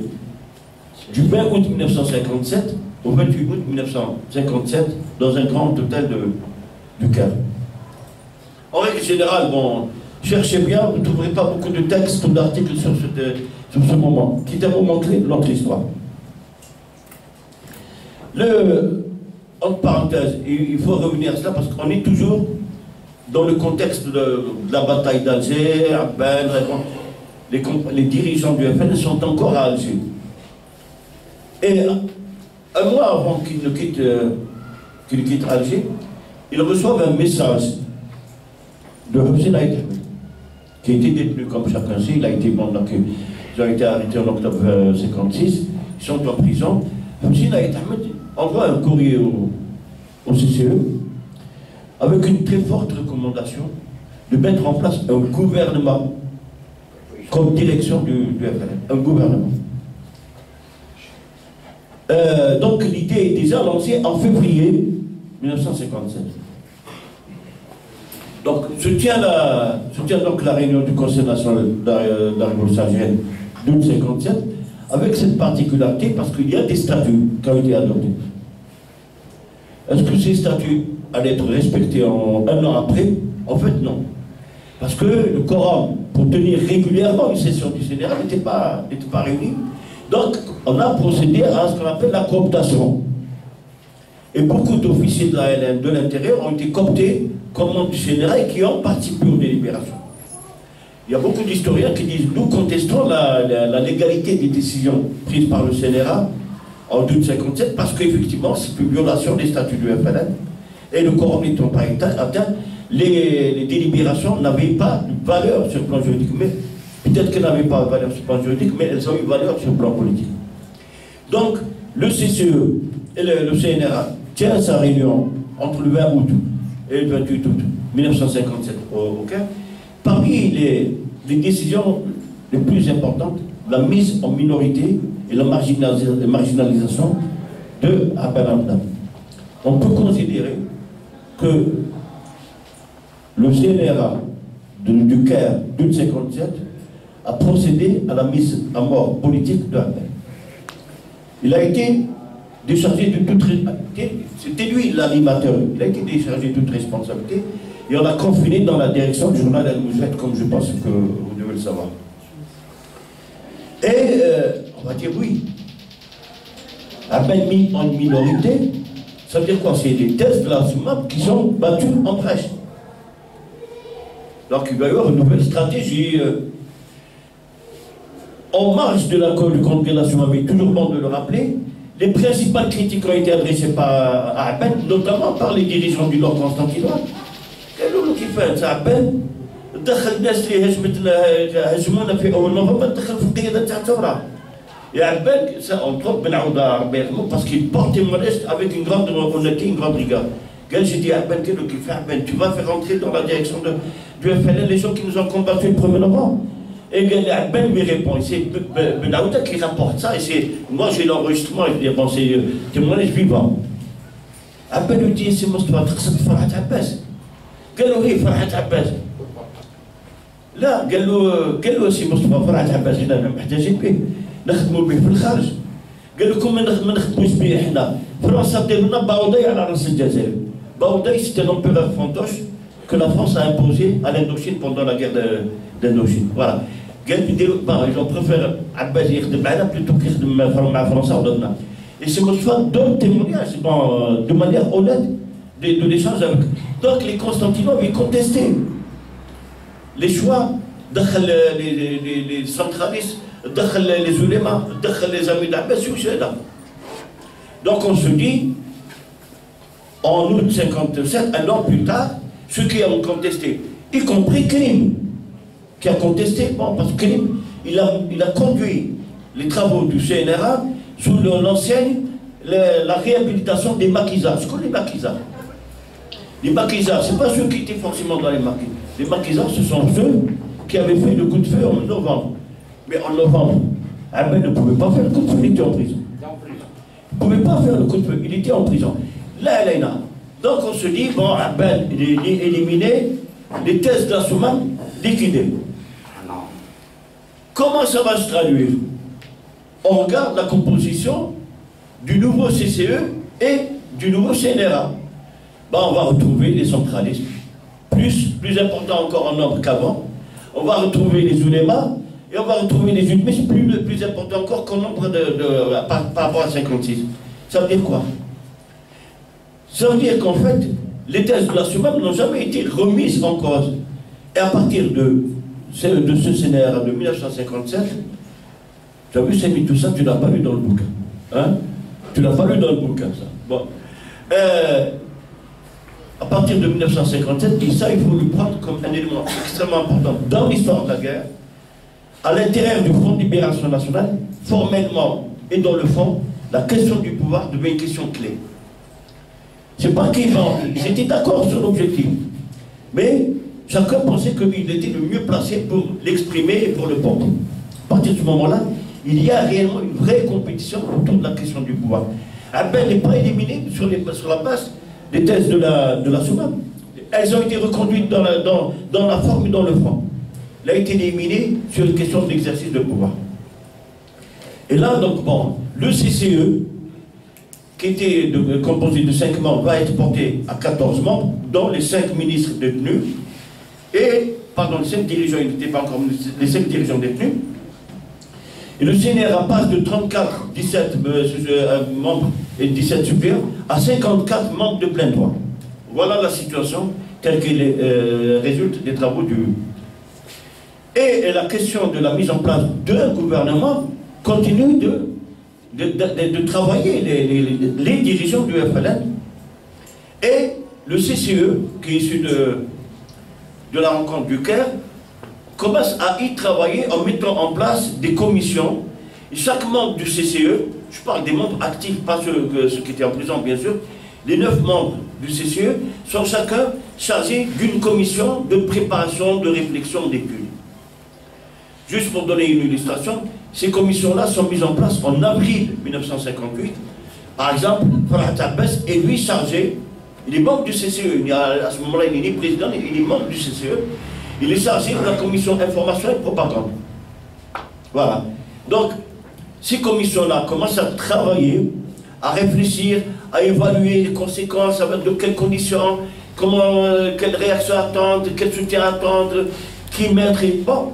du 20 août 1957 au 28 août 1957 dans un grand hôtel du Caire. En règle générale, bon, cherchez bien, vous ne trouverez pas beaucoup de textes ou d'articles sur ce moment, qui est un moment clé de notre histoire. Entre parenthèses, il faut revenir à cela parce qu'on est toujours dans le contexte de la bataille d'Alger, les dirigeants du FN sont encore à Alger. Et un mois avant qu'ils quittent Alger, ils reçoivent un message de Hossein Aït, qui a été détenu comme chacun sait. Il a été ils ont été arrêtés en octobre 1956, ils sont en prison. Hossein Aït envoie un courrier au CCE avec une très forte recommandation de mettre en place un gouvernement comme direction du FLN. Un gouvernement. Donc l'idée est déjà lancée en février 1957. Donc je tiens donc la réunion du Conseil national de la révolution algérienne d'août 1957 avec cette particularité parce qu'il y a des statuts qui ont été adoptés. Est-ce que ces statuts allaient être respectés un an après? En fait, non. Parce que le quorum, pour tenir régulièrement une session du Sénat, n'était pas réuni. Donc, on a procédé à ce qu'on appelle la cooptation. Et beaucoup d'officiers de la LN de l'intérieur ont été cooptés comme membres du Sénat et qui ont participé aux délibérations. Il y a beaucoup d'historiens qui disent nous contestons la légalité des décisions prises par le CNRA en 1957 parce qu'effectivement c'est une violation des statuts du FLN et le quorum n'étant pas atteint, les délibérations n'avaient pas de valeur sur le plan juridique, mais peut-être qu'elles n'avaient pas de valeur sur le plan juridique, mais elles ont eu valeur sur le plan politique. Donc le CCE et le CNRA tient sa réunion entre le 20 août et le 28 août 1957 au Caire. Parmi les décisions les plus importantes, la mise en minorité et la marginalisation de Abel Hamdan. On peut considérer que le CNRA du Caire d'août 1957 a procédé à la mise à mort politique de Abel. Il a été déchargé de toute responsabilité, c'était lui l'animateur, il a été déchargé de toute responsabilité et on l'a confiné dans la direction du journal Al-Moujahid, comme je pense que vous devez le savoir. Et on va dire oui, à peine mis en minorité, ça veut dire quoi? C'est des thèses de la SUMAP qui sont battues en brèche. Donc il va y avoir une nouvelle stratégie. En marge de l'accord du Congrès de la SUMAP, mais toujours bon de le rappeler, les principales critiques ont été adressées par Abel, notamment par les dirigeants du Nord constantinois. قالوا له كيفاش عبان دخل الناس اللي هجمونا في اول نوفمبر دخل في القياده تاع الثوره. يا عبان اونتروب بن عوده ربي يرحمه باسكو بورتي مونيست افيك une grande honnêteté, une grande rigueur. قال j'ai dit عبان قال له كيف عبان tu vas faire rentrer dans la direction du FLN les gens qui nous ont combattu le 1er novembre. Et Abel lui répond, c'est Ben Aouda qui rapporte ça, et c'est moi j'ai l'enregistrement, et je dis bon c'est témoignage vivant. Abel lui dit c'est Moustapha تقصد فرحة عباس. قال له هي فرحة عباس. لا قال له سي مصطفى فرحة عباس حنا محتاجين به نخدموا به في الخارج. قال لكم ما نخدموش به حنا فرنسا دير لنا باوداي على راس الجزائر. باوداي c'était l'empereur fantoche que la France a imposé à l'Indochine pendant la guerre d'Indochine. Voilà. قال لي ديروا ils ont préféré عباس يخدم معنا plutôt qu'il يخدم مع فرنسا ودنا. Et c'est Moustapha donne témoignage de manière honnête de l'échange avec. Donc les Constantinois ils contestaient les choix, les centralistes, les ulémas, les amis d'Abbas. Donc on se dit, en août 57, un an plus tard, ceux qui ont contesté, y compris Klim, qui a contesté, bon, parce que Klim, il a conduit les travaux du CNRA sous l'ancienne, la réhabilitation des maquisards. Ce qu'on les maquisards. Les maquisards, ce n'est pas ceux qui étaient forcément dans les maquis. Les maquisards, ce sont ceux qui avaient fait le coup de feu en novembre. Mais en novembre, Abel ne pouvait pas faire le coup de feu, il était en prison. Il ne pouvait pas faire le coup de feu, il était en prison. Là, Elena. Donc on se dit, bon, Abel, il est éliminé, les thèses d'Assouman liquidées. Comment ça va se traduire? On regarde la composition du nouveau CCE et du nouveau CNRA. Ben, on va retrouver les centralistes, plus importants encore en nombre qu'avant. On va retrouver les oulémas et on va retrouver les ulémas, mais plus important encore qu'en nombre par rapport à 56. Ça veut dire quoi? Ça veut dire qu'en fait, les thèses de la Soumane n'ont jamais été remises en cause. Et à partir de ce CNRA de 1957, tu as vu, Sémi, tout ça, tu n'as pas lu dans le bouquin. Hein? Tu n'as pas lu dans le bouquin, ça. Bon. À partir de 1957, et ça, il faut le prendre comme un élément extrêmement important dans l'histoire de la guerre, à l'intérieur du Front de Libération Nationale, formellement et dans le fond, la question du pouvoir devient une question clé. C'est pas qu'ils étaient d'accord sur l'objectif, mais chacun pensait qu'il était le mieux placé pour l'exprimer et pour le porter. À partir de ce moment-là, il y a réellement une vraie compétition autour de la question du pouvoir. Abel n'est pas éliminé sur la base des thèses de la Soumane. Elles ont été reconduites dans la forme et dans le fond. Il a été éliminé sur une question de l'exercice de pouvoir. Et là, donc, bon, le CCE, qui était composé de 5 membres, va être porté à 14 membres, dont les 5 ministres détenus, et, pardon, les 5 dirigeants, ils n'étaient pas encore les 5 dirigeants détenus. Et le CNRA passe de 34, 17 membres et 17 supérieurs à 54 membres de plein droit. Voilà la situation telle qu'elle résulte des travaux du... Et la question de la mise en place d'un gouvernement continue de travailler les dirigeants du FLN. Et le CCE, qui est issu de la rencontre du Caire, commence à y travailler en mettant en place des commissions. Et chaque membre du CCE, je parle des membres actifs, pas ceux qui étaient en prison bien sûr, les 9 membres du CCE sont chacun chargés d'une commission de préparation, de réflexion, d'études. Juste pour donner une illustration, ces commissions-là sont mises en place en avril 1958. Par exemple, Farhat Abbas est lui chargé, il est membre du CCE, à ce moment-là il est président, il est membre du CCE, il est chargé de la commission information et propagande. Voilà. Donc, ces commissions-là commencent à travailler, à réfléchir, à évaluer les conséquences, avec de quelles conditions, quelle réaction attendre, quel soutien attendre, qui mettre et bon.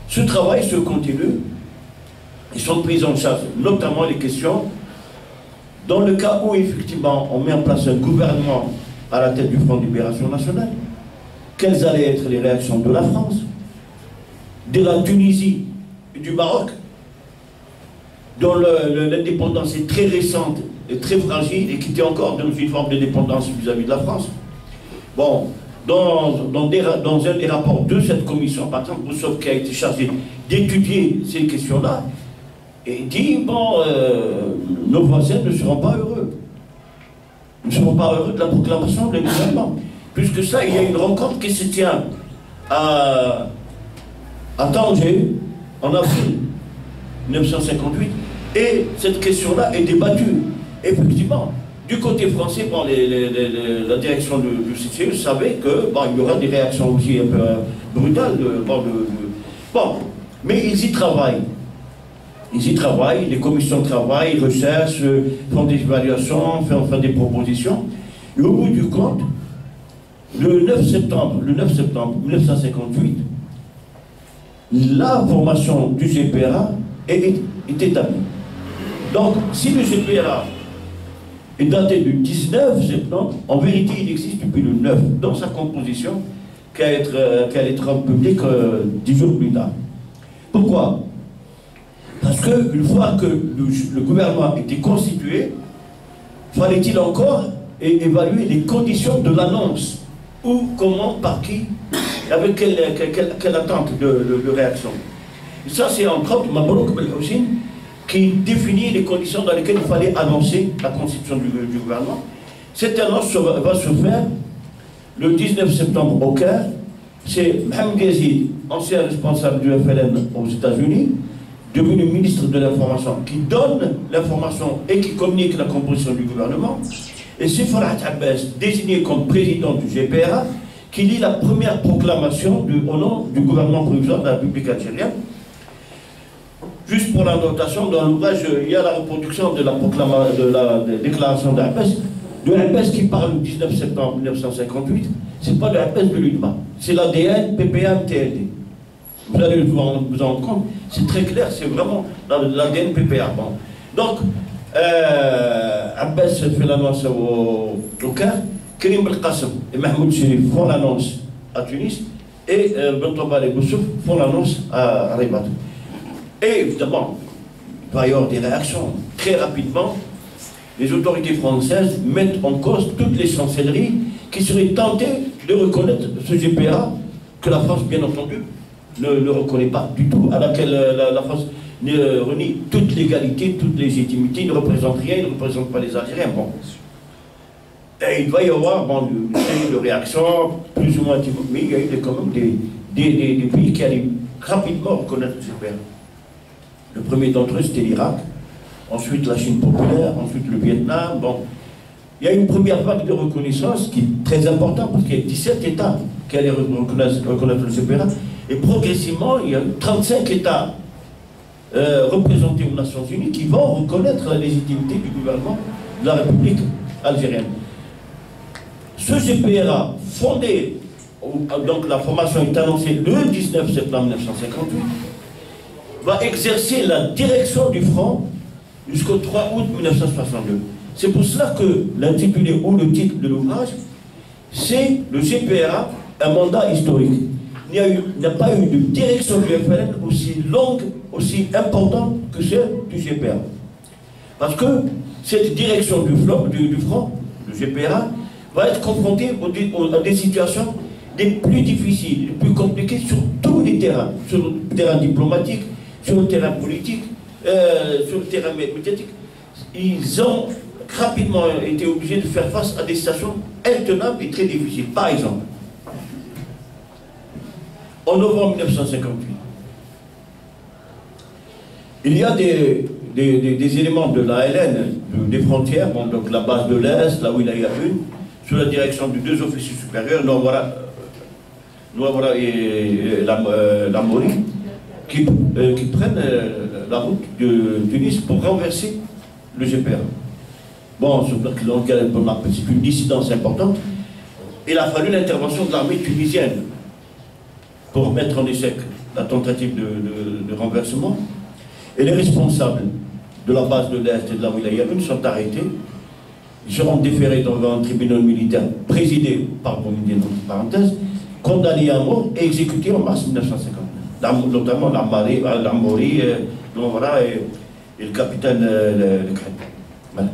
Ce travail se continue. Ils sont pris en charge, notamment les questions, dans le cas où effectivement on met en place un gouvernement à la tête du Front de Libération Nationale, quelles allaient être les réactions de la France, de la Tunisie et du Maroc, dont l'indépendance est très récente et très fragile et qui était encore dans une forme de dépendance vis-à-vis de la France. Bon, dans un des rapports de cette commission, par exemple, Boussov qui a été chargé d'étudier ces questions-là, et dit, bon, nos voisins ne seront pas heureux. Ils ne seront pas heureux de la proclamation de l'indépendance. Plus que ça, il y a une rencontre qui se tient à Tanger, en avril 1958, et cette question-là est débattue. Effectivement, du côté français, bon, la direction du CCE savait que, bon, il y aura des réactions aussi un peu brutales. Bon, mais ils y travaillent. Ils y travaillent, les commissions travaillent, recherchent, font des évaluations, font des propositions. Et au bout du compte, le 9 septembre 1958, la formation du GPRA est établie. Donc, si le GPRA est daté du 19 septembre. En vérité, il existe depuis le 9 dans sa composition, qu'elle est rendue publique 10 jours plus tard. Pourquoi? Parce qu'une fois que le gouvernement était constitué, fallait-il encore évaluer les conditions de l'annonce. Où, comment, par qui, avec quelle attente de réaction. Et ça, c'est entre autres Mabrouk Belhoussine qui définit les conditions dans lesquelles il fallait annoncer la constitution du gouvernement. Cette annonce va se faire le 19 septembre au Caire. C'est Mohamed Ghazid, ancien responsable du FLN aux États-Unis, devenu ministre de l'Information, qui donne l'information et qui communique la composition du gouvernement. Et c'est Farhat Abbas, désigné comme président du GPRA, qui lit la première proclamation au nom du gouvernement provisoire de la République algérienne. Juste pour la notation, dans l'ouvrage, il y a la reproduction de la déclaration d'Abbas, de Abbas qui parle le 19 septembre 1958. C'est pas le Abbas de l'UNMA, c'est l'ADN PPA-MTLD. Vous allez vous en rendre compte, c'est très clair, c'est vraiment l'ADN PPA. Bon. Donc, Abbas fait l'annonce au Caire, Karim Belkacem et Mahmoud Chérif font l'annonce à Tunis, et Bentobal et Boussouf font l'annonce à Rabat. Et évidemment, il va y avoir des réactions. Très rapidement, les autorités françaises mettent en cause toutes les chancelleries qui seraient tentées de reconnaître ce GPA, que la France, bien entendu, ne reconnaît pas du tout, à laquelle la France renie toute l'égalité, toute légitimité, il ne représente rien, il ne représente pas les Algériens. Bon. Et il va y avoir une série de réactions, plus ou moins, mais il y a eu quand même des pays qui allaient rapidement reconnaître le GPA. Le premier d'entre eux, c'était l'Irak, ensuite la Chine populaire, ensuite le Vietnam. Bon. Il y a une première vague de reconnaissance qui est très importante, parce qu'il y a 17 États qui allaient reconnaître le GPA, et progressivement, il y a 35 États représentés aux Nations Unies qui vont reconnaître la légitimité du gouvernement de la République algérienne. Ce GPRA, fondé, donc la formation est annoncée le 19 septembre 1958, va exercer la direction du front jusqu'au 3 août 1962. C'est pour cela que l'intitulé ou le titre de l'ouvrage, c'est le GPRA, un mandat historique. Il n'y a pas eu de direction du FLN aussi longue, aussi importante que celle du GPRA. Parce que cette direction du front, le GPRA, va être confrontée à des situations les plus difficiles, les plus compliquées sur tous les terrains, sur le terrain diplomatique, sur le terrain politique, sur le terrain médiatique. Ils ont rapidement été obligés de faire face à des situations intenables et très difficiles. Par exemple, en novembre 1958, il y a des éléments de l'ALN, des frontières, bon, donc la base de l'Est, là où il y a une, sous la direction de deux officiers supérieurs, Nouavara et Lamori, qui prennent la route de Tunis pour renverser le GPRA. Bon, c'est une dissidence importante. Il a fallu l'intervention de l'armée tunisienne pour mettre en échec la tentative de renversement. Et les responsables de la base de l'Est et de la Wilaya 1 sont arrêtés. Ils seront déférés devant un tribunal militaire présidé par Boumediene, entre parenthèses, condamnés à mort et exécutés en mars 1959. Notamment Lamori, Nouavara et le capitaine Le Khed. Voilà.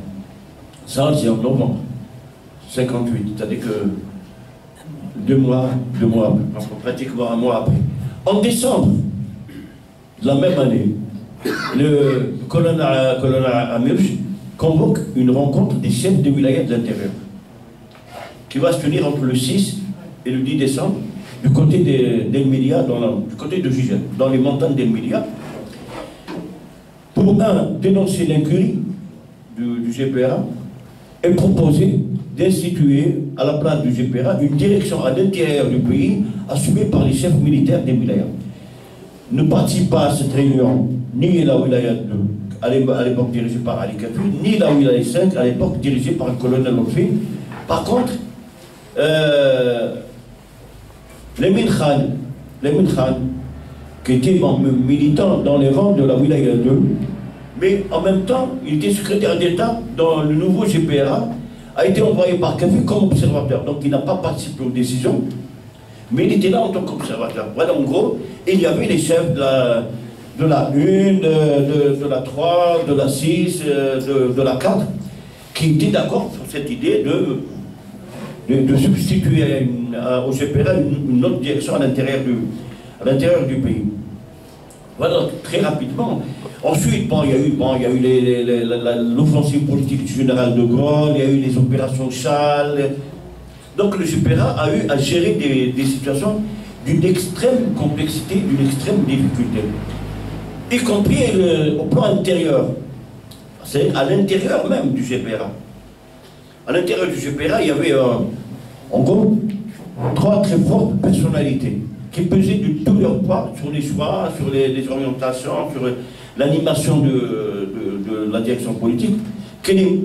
Ça, c'est en novembre 58, c'est-à-dire que deux mois après, pratiquement un mois après. En décembre de la même année, le colonel Amirch convoque une rencontre des chefs de wilaya de l'intérieur qui va se tenir entre le 6 et le 10 décembre du côté d'El-Milia, du côté de Gigel, dans les montagnes d'El-Milia, pour dénoncer l'incurie du GPRA et proposer d'instituer à la place du GPRA une direction à l'intérieur du pays assumée par les chefs militaires des wilayas. Ne participe pas à cette réunion ni la wilaya 2, à l'époque dirigée par Ali Kafir, ni la wilaya 5, à l'époque dirigée par le colonel Lotfi. Par contre, Lemin Khan, qui était militant dans les rangs de la wilaya 2, mais en même temps, il était secrétaire d'État dans le nouveau GPRA, a été envoyé par Kadhafi comme observateur. Donc il n'a pas participé aux décisions, mais il était là en tant qu'observateur. Voilà, en gros, il y avait les chefs de la 1, de la 3, de la 6, de la 4, qui étaient d'accord sur cette idée de substituer au GPRA une autre direction à l'intérieur du pays. Voilà, très rapidement. Ensuite, il y a eu l'offensive politique du général de Gaulle, il y a eu les opérations Charles. Donc le GPRA a eu à gérer des situations d'une extrême complexité, d'une extrême difficulté. Y compris au plan intérieur. C'est à l'intérieur même du GPRA. À l'intérieur du GPRA, il y avait en gros 3 très fortes personnalités qui pesaient de tout leur poids sur les choix, sur les orientations, sur l'animation de la direction politique. Kenny,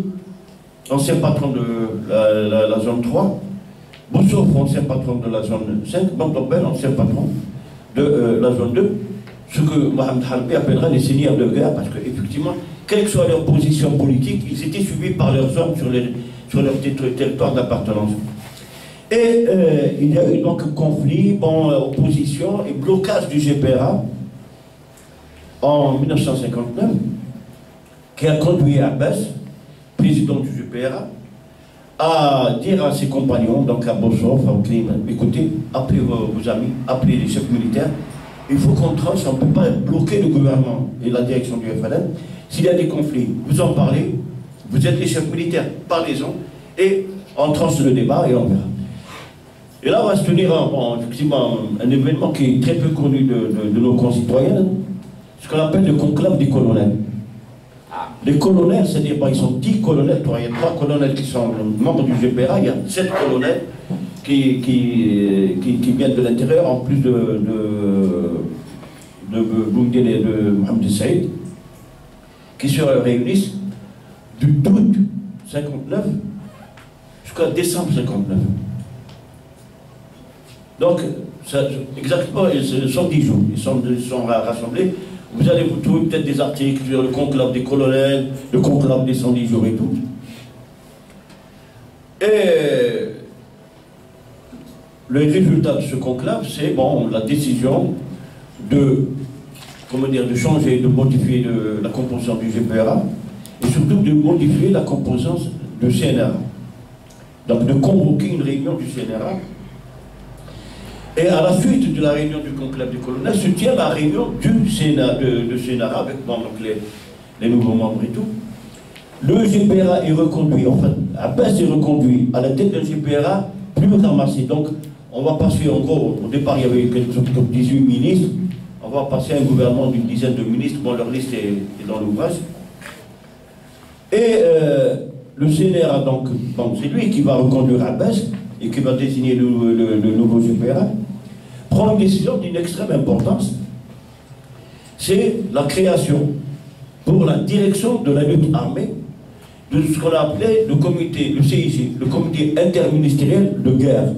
ancien patron de la zone 3, Boussouf, ancien patron de la zone 5, Bantobel, ancien patron de la zone 2, ce que Mohamed Harbi appellera les seigneurs de guerre, parce qu'effectivement, quelle que soit leur position politique, ils étaient suivis par leurs hommes sur leur territoire d'appartenance. Et il y a eu donc conflit, opposition et blocage du GPRA en 1959, qui a conduit Abbas, président du GPRA, à dire à ses compagnons, donc à Bossov, à Oklim, écoutez, appelez vos amis, appelez les chefs militaires, il faut qu'on tranche, on ne peut pas bloquer le gouvernement et la direction du FLN. S'il y a des conflits, vous en parlez, vous êtes les chefs militaires, parlez-en, et on tranche le débat et on verra. Et là, on va se tenir effectivement un événement qui est très peu connu de nos concitoyens, ce qu'on appelle le conclave des colonels. Les colonels, c'est-à-dire, ils sont 10 colonels, il y a 3 colonels qui sont membres du GPRA, il y a 7 colonels qui viennent de l'intérieur, en plus de Boumediene et de Mohamed Saïd, qui se réunissent du 12 59 jusqu'à décembre 59. Donc, exactement, ce sont 10 jours, ils sont rassemblés. Vous allez vous trouver peut-être des articles sur le conclave des colonels, le conclave des 110 jours et tout. Et le résultat de ce conclave, c'est la décision de changer, de modifier la composition du GPRA et surtout de modifier la composition du CNRA. Donc de convoquer une réunion du CNRA. Et à la suite de la réunion du conclave des colonels se tient la réunion du CNRA avec les nouveaux membres et tout. Le GPRA est reconduit, enfin, Abbas est reconduit à la tête d'un GPRA plus ramassé. Donc, on va passer, en gros, au départ, il y avait quelque chose comme 18 ministres. On va passer à un gouvernement d'une dizaine de ministres. Bon, leur liste est dans l'ouvrage. Et le CNRA, donc c'est lui qui va reconduire Abbas et qui va désigner le nouveau GPRA, prend une décision d'une extrême importance. C'est la création, pour la direction de la lutte armée, de ce qu'on a appelé le CIG, le comité interministériel de guerre.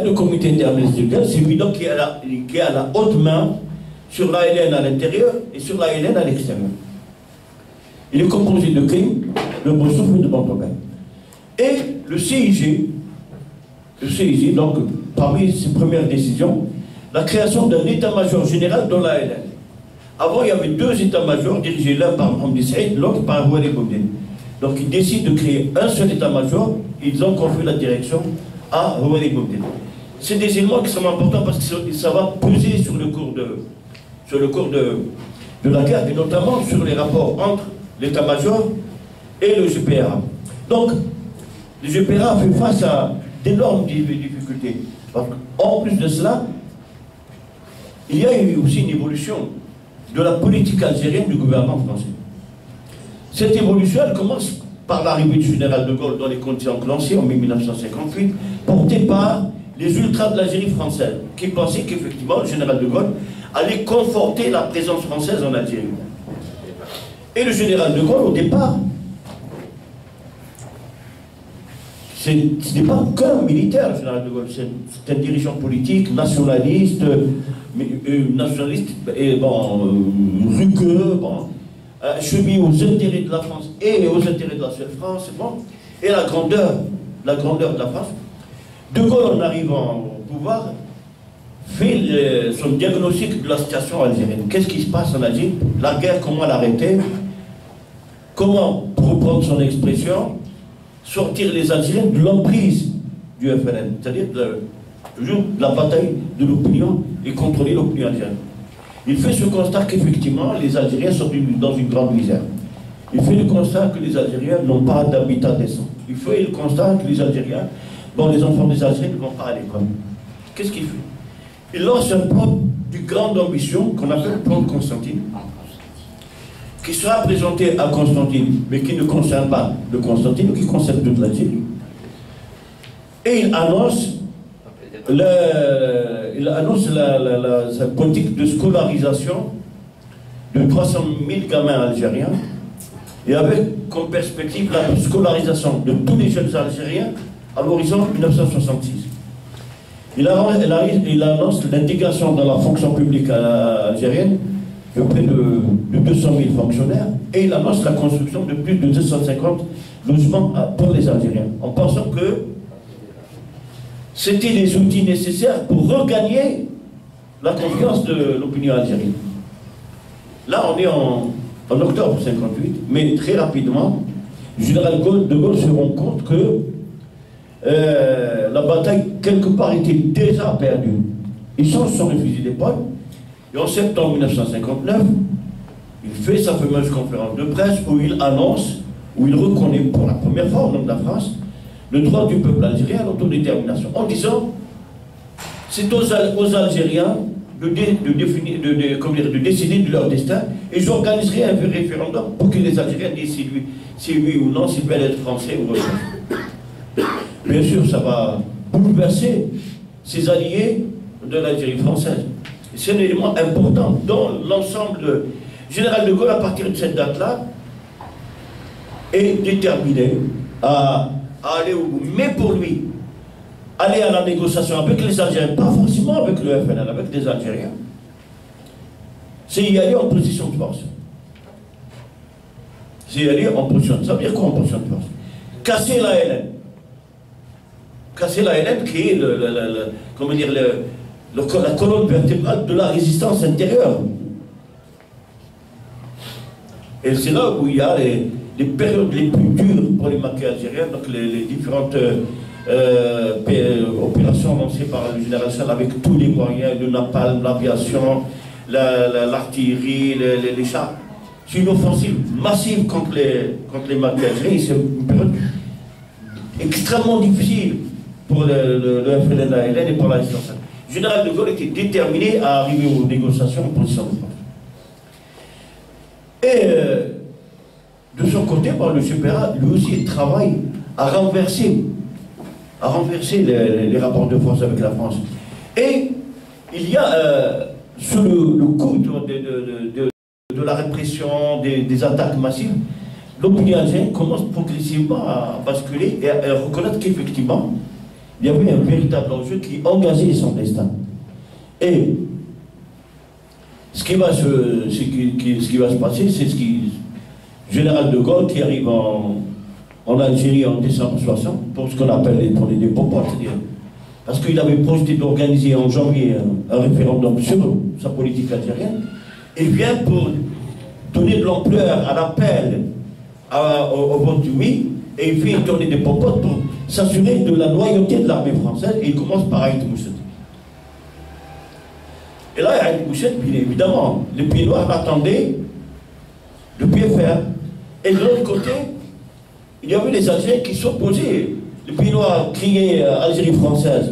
Le comité interministériel de guerre, c'est lui donc qui a la haute main sur l'ALN à l'intérieur et sur l'ALN à l'extérieur. Il est composé de Krim, de Boussouf et de Bantobel. Et le CIG, donc, parmi ses premières décisions, la création d'un état-major général dans l'ALN. Avant, il y avait 2 états-majors dirigés l'un par Mohamed Saïd, l'autre par Houari Boumediene. Donc, ils décident de créer un seul état-major, ils ont confié la direction à Houari Boumediene. C'est des éléments qui sont importants parce que ça va peser sur le cours de la guerre, et notamment sur les rapports entre l'état-major et le GPRA. Donc, le GPRA fait face à d'énormes difficultés. En plus de cela, il y a eu aussi une évolution de la politique algérienne du gouvernement français. Cette évolution, elle commence par l'arrivée du général de Gaulle dans les conditions enclenchées en 1958, portée par les ultras de l'Algérie française, qui pensaient qu'effectivement le général de Gaulle allait conforter la présence française en Algérie. Et le général de Gaulle, au départ, ce n'est pas qu'un militaire, le général de Gaulle, c'est un dirigeant politique, nationaliste et rugueux. chemin aux intérêts de la France et aux intérêts de la seule France, bon, et la grandeur de la France. De Gaulle, en arrivant au pouvoir, fait son diagnostic de la situation algérienne. Qu'est-ce qui se passe en Algérie? La guerre, comment l'arrêter? Comment, pour reprendre son expression, sortir les Algériens de l'emprise du FLN, c'est-à-dire de la bataille de l'opinion et contrôler l'opinion algérienne. Il fait ce constat qu'effectivement, les Algériens sont dans une grande misère. Il fait le constat que les Algériens n'ont pas d'habitat décent. Il fait le constat que les Algériens, bon, les enfants des Algériens ne vont pas à l'école. Qu'est-ce qu'il fait? Il lance un plan de grande ambition qu'on appelle le plan de Constantine, qui sera présenté à Constantine, mais qui ne concerne pas de Constantine, mais qui concerne toute l'Algérie. Et il annonce sa politique de scolarisation de 300 000 gamins algériens, et avec comme perspective la scolarisation de tous les jeunes Algériens à l'horizon 1966. Il annonce l'intégration dans la fonction publique algérienne de près de 200 000 fonctionnaires, et il annonce la construction de plus de 250 logements pour les Algériens, en pensant que c'était les outils nécessaires pour regagner la confiance de l'opinion algérienne. Là, on est en octobre 58, mais très rapidement, le général de Gaulle se rend compte que la bataille, quelque part, était déjà perdue. Il change son fusil d'épaule, et en septembre 1959, il fait sa fameuse conférence de presse où il annonce, où il reconnaît pour la première fois au nom de la France, le droit du peuple algérien à l'autodétermination, en disant c'est aux Algériens de décider de leur destin, et j'organiserai un référendum pour que les Algériens disent si oui ou non, s'ils veulent être français ou pas. Bien sûr, ça va bouleverser ces alliés de l'Algérie française. C'est un élément important dans l'ensemble de... Général de Gaulle, à partir de cette date-là, est déterminé à aller au bout. Mais pour lui, aller à la négociation avec les Algériens, pas forcément avec le FNL, avec des Algériens, c'est y aller en position de force. C'est y aller en position de force. Ça veut dire quoi en position de force? Casser la LN. Casser la LN qui est comment dire, la colonne vertébrale de la résistance intérieure. Et c'est là où il y a les périodes les plus dures pour les maquis algériens, donc les différentes opérations lancées par le général Sall avec tous les moyens, le napalm, l'aviation, l'artillerie, les chars. C'est une offensive massive contre les maquis algériens. C'est une période extrêmement difficile pour le FLN, la LN et pour la résistance. Le général de Gaulle était déterminé à arriver aux négociations en position de force. Et de son côté, le CPA, lui aussi, travaille à renverser les rapports de force avec la France. Et il y a, sous le coup de la répression, des attaques massives, l'opinion algérienne commence progressivement à basculer et à reconnaître qu'effectivement, il y avait un véritable enjeu qui engageait son destin. Et ce qui va se passer, c'est ce qui... Général de Gaulle qui arrive en Algérie en décembre 60 pour ce qu'on appelle pour les popotes, c'est-à-dire parce qu'il avait projeté d'organiser en janvier un référendum sur sa politique algérienne, et vient pour donner de l'ampleur à l'appel au vote du oui, et il fait une tournée des popotes pour s'assurer de la loyauté de l'armée française, et il commence par Aït Mousset. Et là, Aït Mousset, bien évidemment, les Pieds Noirs l'attendaient de pied ferme. Et de l'autre côté, il y avait les Algériens qui s'opposaient. Les Pieds Noirs criaient Algérie française.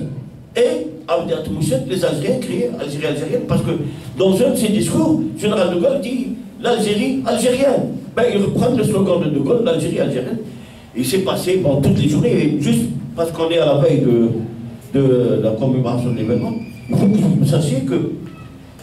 Et, avec Aït Mousset, les Algériens criaient Algérie algérienne, parce que dans un de ses discours, le général de Gaulle dit l'Algérie algérienne. Ben, il reprend le slogan de Gaulle, l'Algérie algérienne. Il s'est passé toutes les journées, juste parce qu'on est à la veille de la commémoration de l'événement, il faut que vous sachiez que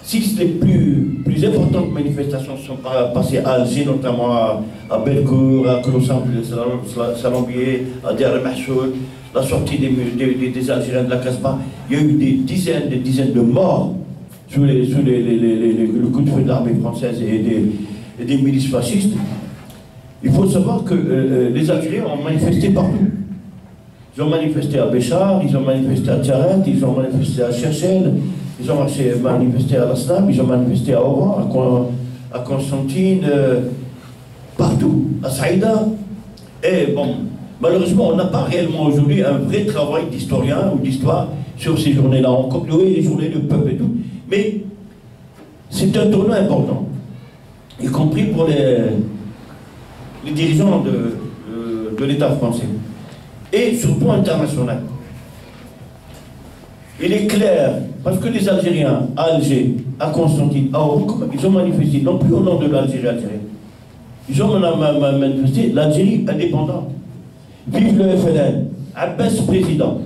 si les plus importantes manifestations sont passées à Alger, notamment à Belcourt, à Colossan-Salambier, à Der Mahsoud, la sortie des Algériens de la Casbah, il y a eu des dizaines de morts sous le coup de feu de l'armée française et et des milices fascistes. Il faut savoir que les Algériens ont manifesté partout. Ils ont manifesté à Béchar, ils ont manifesté à Tiaret, ils ont manifesté à Cherchel, ils ont manifesté à Lasnam, ils ont manifesté à Oran, à Constantine, partout, à Saïda. Et bon, malheureusement, on n'a pas réellement aujourd'hui un vrai travail d'historien ou d'histoire sur ces journées-là. On compte les journées du peuple et tout. Mais c'est un tournant important, y compris pour les dirigeants de l'État français. Et sur le plan international, il est clair, parce que les Algériens à Alger, à Constantine, à Oran, ils ont manifesté, non plus au nom de l'Algérie algérienne, ils ont manifesté l'Algérie indépendante. Vive le FLN, Abbas président.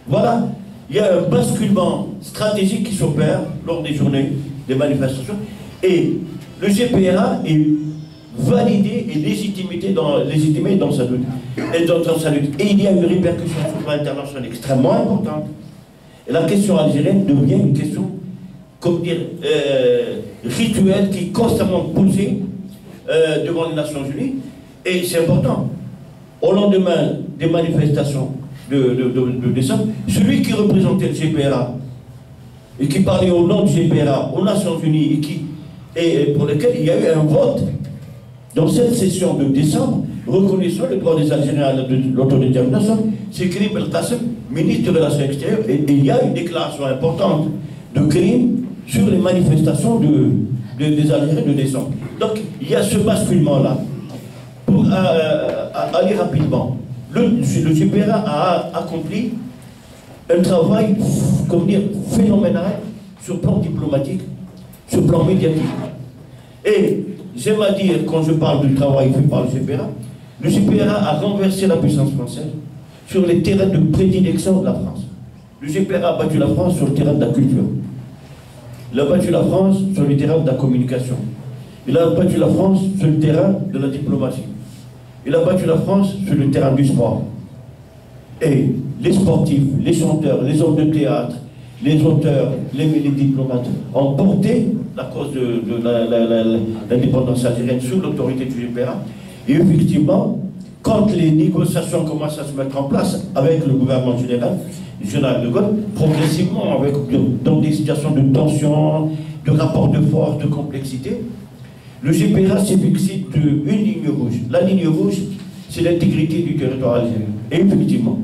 Voilà, il y a un basculement stratégique qui s'opère lors des journées des manifestations, et le GPRA est validé et légitimé dans sa lutte. Et il y a une répercussion sur le plan international extrêmement importante. Et la question algérienne devient une question, comment dire, rituelle, qui est constamment posée devant les Nations Unies. Et c'est important. Au lendemain des manifestations de décembre, celui qui représentait le GPRA et qui parlait au nom du GPRA aux Nations Unies et pour lequel il y a eu un vote dans cette session de décembre, reconnaissant le droit des Algériens à l'autodétermination, c'est Karim El Qassem, ministre des Relations extérieures, et il y a une déclaration importante de Karim sur les manifestations des Algériens de décembre. Donc il y a ce basculement-là. Pour aller rapidement, le GPRA a accompli un travail, comment dire, phénoménal sur le plan diplomatique, sur le plan médiatique. Et j'aime à dire, quand je parle du travail fait par le GPRA a renversé la puissance française sur les terrains de prédilection de la France. Le GPRA a battu la France sur le terrain de la culture. Il a battu la France sur le terrain de la communication. Il a battu la France sur le terrain de la diplomatie. Il a battu la France sur le terrain du sport. Et les sportifs, les chanteurs, les hommes de théâtre, les auteurs, les diplomates ont porté la cause de l'indépendance algérienne sous l'autorité du GPRA. Et effectivement, quand les négociations commencent à se mettre en place avec le gouvernement général de Gaulle, progressivement, dans des situations de tension, de rapport de force, de complexité, le GPRA s'est fixé une ligne rouge. La ligne rouge, c'est l'intégrité du territoire algérien. Et effectivement,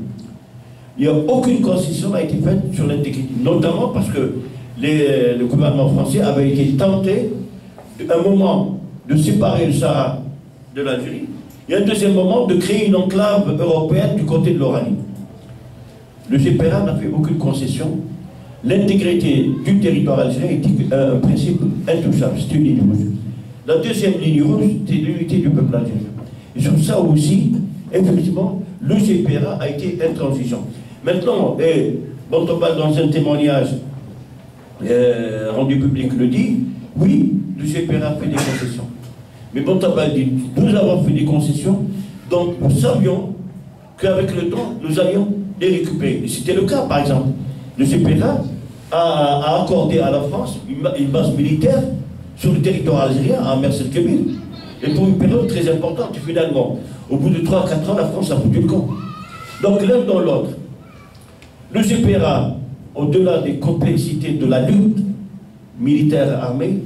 il n'y a aucune concession qui a été faite sur l'intégrité, notamment parce que le gouvernement français avait été tenté, à un moment, de séparer le Sahara de l'Algérie, et un deuxième moment, de créer une enclave européenne du côté de l'Oranie. Le GPRA n'a fait aucune concession. L'intégrité du territoire algérien est un principe intouchable, c'est une ligne rouge. La deuxième ligne rouge, c'est l'unité du peuple algérien. Et sur ça aussi, effectivement, le GPRA a été intransigeant. Maintenant, Bontobal, dans un témoignage rendu public, le dit, oui, le GPRA fait des concessions. Mais Bontobal dit, nous avons fait des concessions, donc nous savions qu'avec le temps, nous allions les récupérer. Et c'était le cas, par exemple. Le GPRA a accordé à la France une base militaire sur le territoire algérien, à Mersel Kébir. Et pour une période très importante, finalement. Au bout de 3 à 4 ans, la France a foutu le camp. Donc l'un dans l'autre, le GPRA, au-delà des complexités de la lutte militaire armée,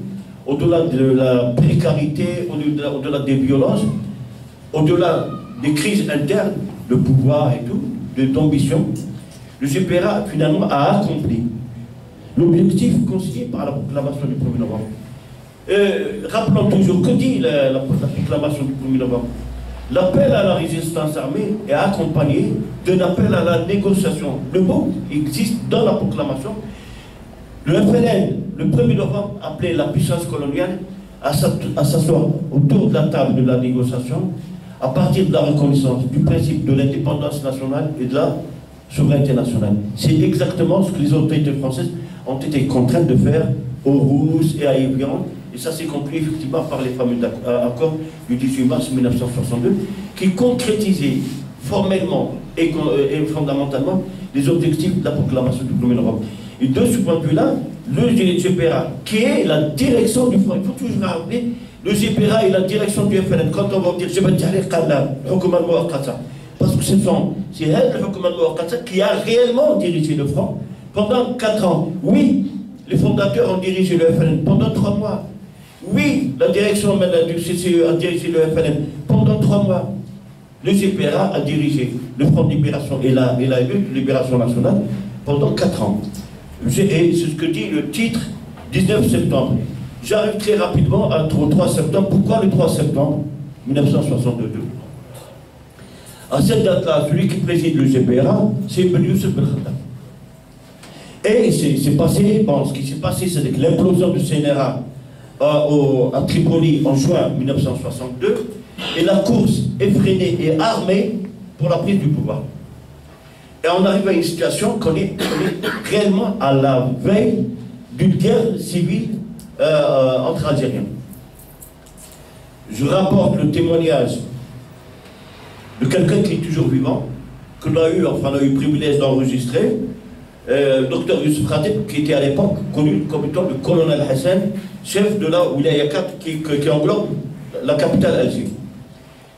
au-delà de la précarité, au-delà des violences, au-delà des crises internes, de pouvoir et tout, d'ambition, le GPRA finalement a accompli l'objectif consigné par la proclamation du 1er novembre. Rappelons toujours, que dit la proclamation du 1er novembre? L'appel à la résistance armée est accompagné d'un appel à la négociation. Le mot existe dans la proclamation. Le FLN, le 1er novembre, appelait la puissance coloniale à s'asseoir autour de la table de la négociation à partir de la reconnaissance du principe de l'indépendance nationale et de la souveraineté nationale. C'est exactement ce que les autorités françaises ont été contraintes de faire aux Rousses et à Évian. Et ça s'est conclu effectivement par les fameux accords du 18 mars 1962 qui concrétisaient formellement et fondamentalement les objectifs de la proclamation du 1er novembre. Et de ce point de vue-là, le GPRA, qui est la direction du front, il faut toujours rappeler le GPRA et la direction du FLN, quand on va dire je vais dire parce que c'est elle, le Hukoumat qui a réellement dirigé le front pendant 4 ans. Oui, les fondateurs ont dirigé le FLN pendant 3 mois. Oui, la direction du CCE a dirigé le FLN pendant 3 mois. Le GPRA a dirigé le Front de Libération et la lutte de libération nationale pendant 4 ans. Et c'est ce que dit le titre 19 septembre. J'arrive très rapidement au 3 septembre. Pourquoi le 3 septembre 1962? À cette date-là, celui qui préside le GPRA, c'est Ben Youssef Belkhada. Et c'est passé, bon, ce qui s'est passé, c'est que l'implosion du CNRA à Tripoli en juin 1962, et la course effrénée et armée pour la prise du pouvoir. Et on arrive à une situation qu'on est réellement à la veille d'une guerre civile entre Algériens. Je rapporte le témoignage de quelqu'un qui est toujours vivant, que l'on a eu, enfin on a eu le privilège d'enregistrer, Dr Youssef Khatib, qui était à l'époque connu comme étant le colonel Hassan, chef de la Wilaya 4 qui englobe la capitale Alger.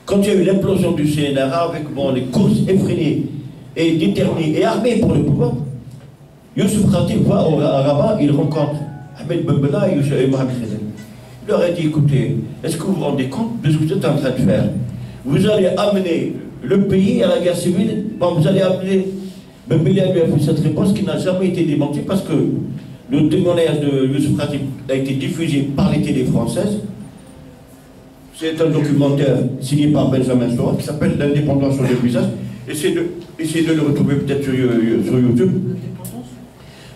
Quand il y a eu l'implosion du CNRA avec les courses effrénées et déterminées et armées pour le pouvoir, Youssef Khatib va à Rabat, il rencontre Ahmed Ben Bella et Mohamed Khazen. Il leur a dit, écoutez, est-ce que vous vous rendez compte de ce que vous êtes en train de faire? Vous allez amener le pays à la guerre civile, vous allez amener... Ben Bella lui a fait cette réponse qui n'a jamais été démentie parce que le témoignage de Youssef Khatib a été diffusé par les télés françaises. C'est un documentaire signé par Benjamin Stora qui s'appelle L'indépendance sur le visage. Essayez de le retrouver peut-être sur YouTube.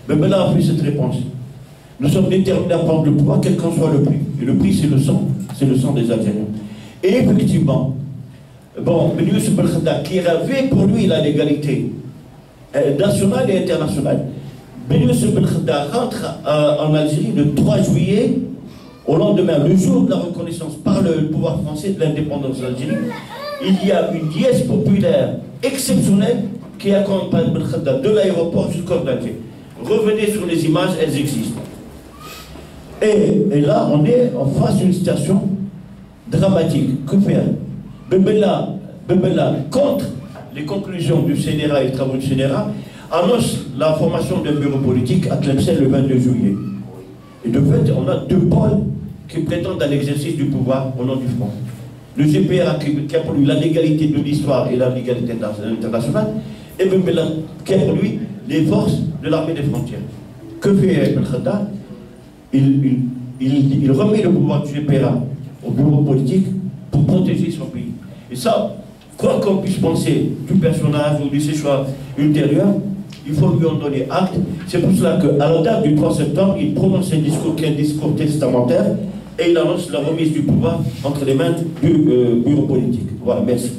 Ben Bella a fait cette réponse. Nous sommes déterminés à prendre le pouvoir, quel qu'en soit le prix. Et le prix, c'est le sang des Algériens. Et effectivement, Ben Youssef Belkhada, qui avait pour lui la légalité nationale et internationale, Ben Youssef Belkhada rentre en Algérie le 3 juillet, au lendemain, le jour de la reconnaissance par le pouvoir français de l'indépendance d'Algérie. Il y a une dièse populaire exceptionnelle qui accompagne Belkhada de l'aéroport jusqu'au d'Alger. Revenez sur les images, elles existent. Et là, on est en face d'une situation dramatique. Que faire? Ben Bella, contre les conclusions du CNRA et les travaux du CNRA, annonce la formation d'un bureau politique à Tlemcen le 22 juillet. Et de fait, on a 2 pôles qui prétendent à l'exercice du pouvoir au nom du front. Le GPRA qui a pour lui la légalité de l'histoire et la légalité internationale, et Ben Bella qui a pour lui les forces de l'armée des frontières. Que fait Belkhada? Il remet le pouvoir du GPRA au bureau politique pour protéger son pays. Et ça, quoi qu'on puisse penser du personnage ou de ses choix ultérieurs, il faut lui en donner acte. C'est pour cela qu'à la date du 3 septembre, il prononce un discours qui est un discours testamentaire et il annonce la remise du pouvoir entre les mains du bureau politique. Voilà, merci.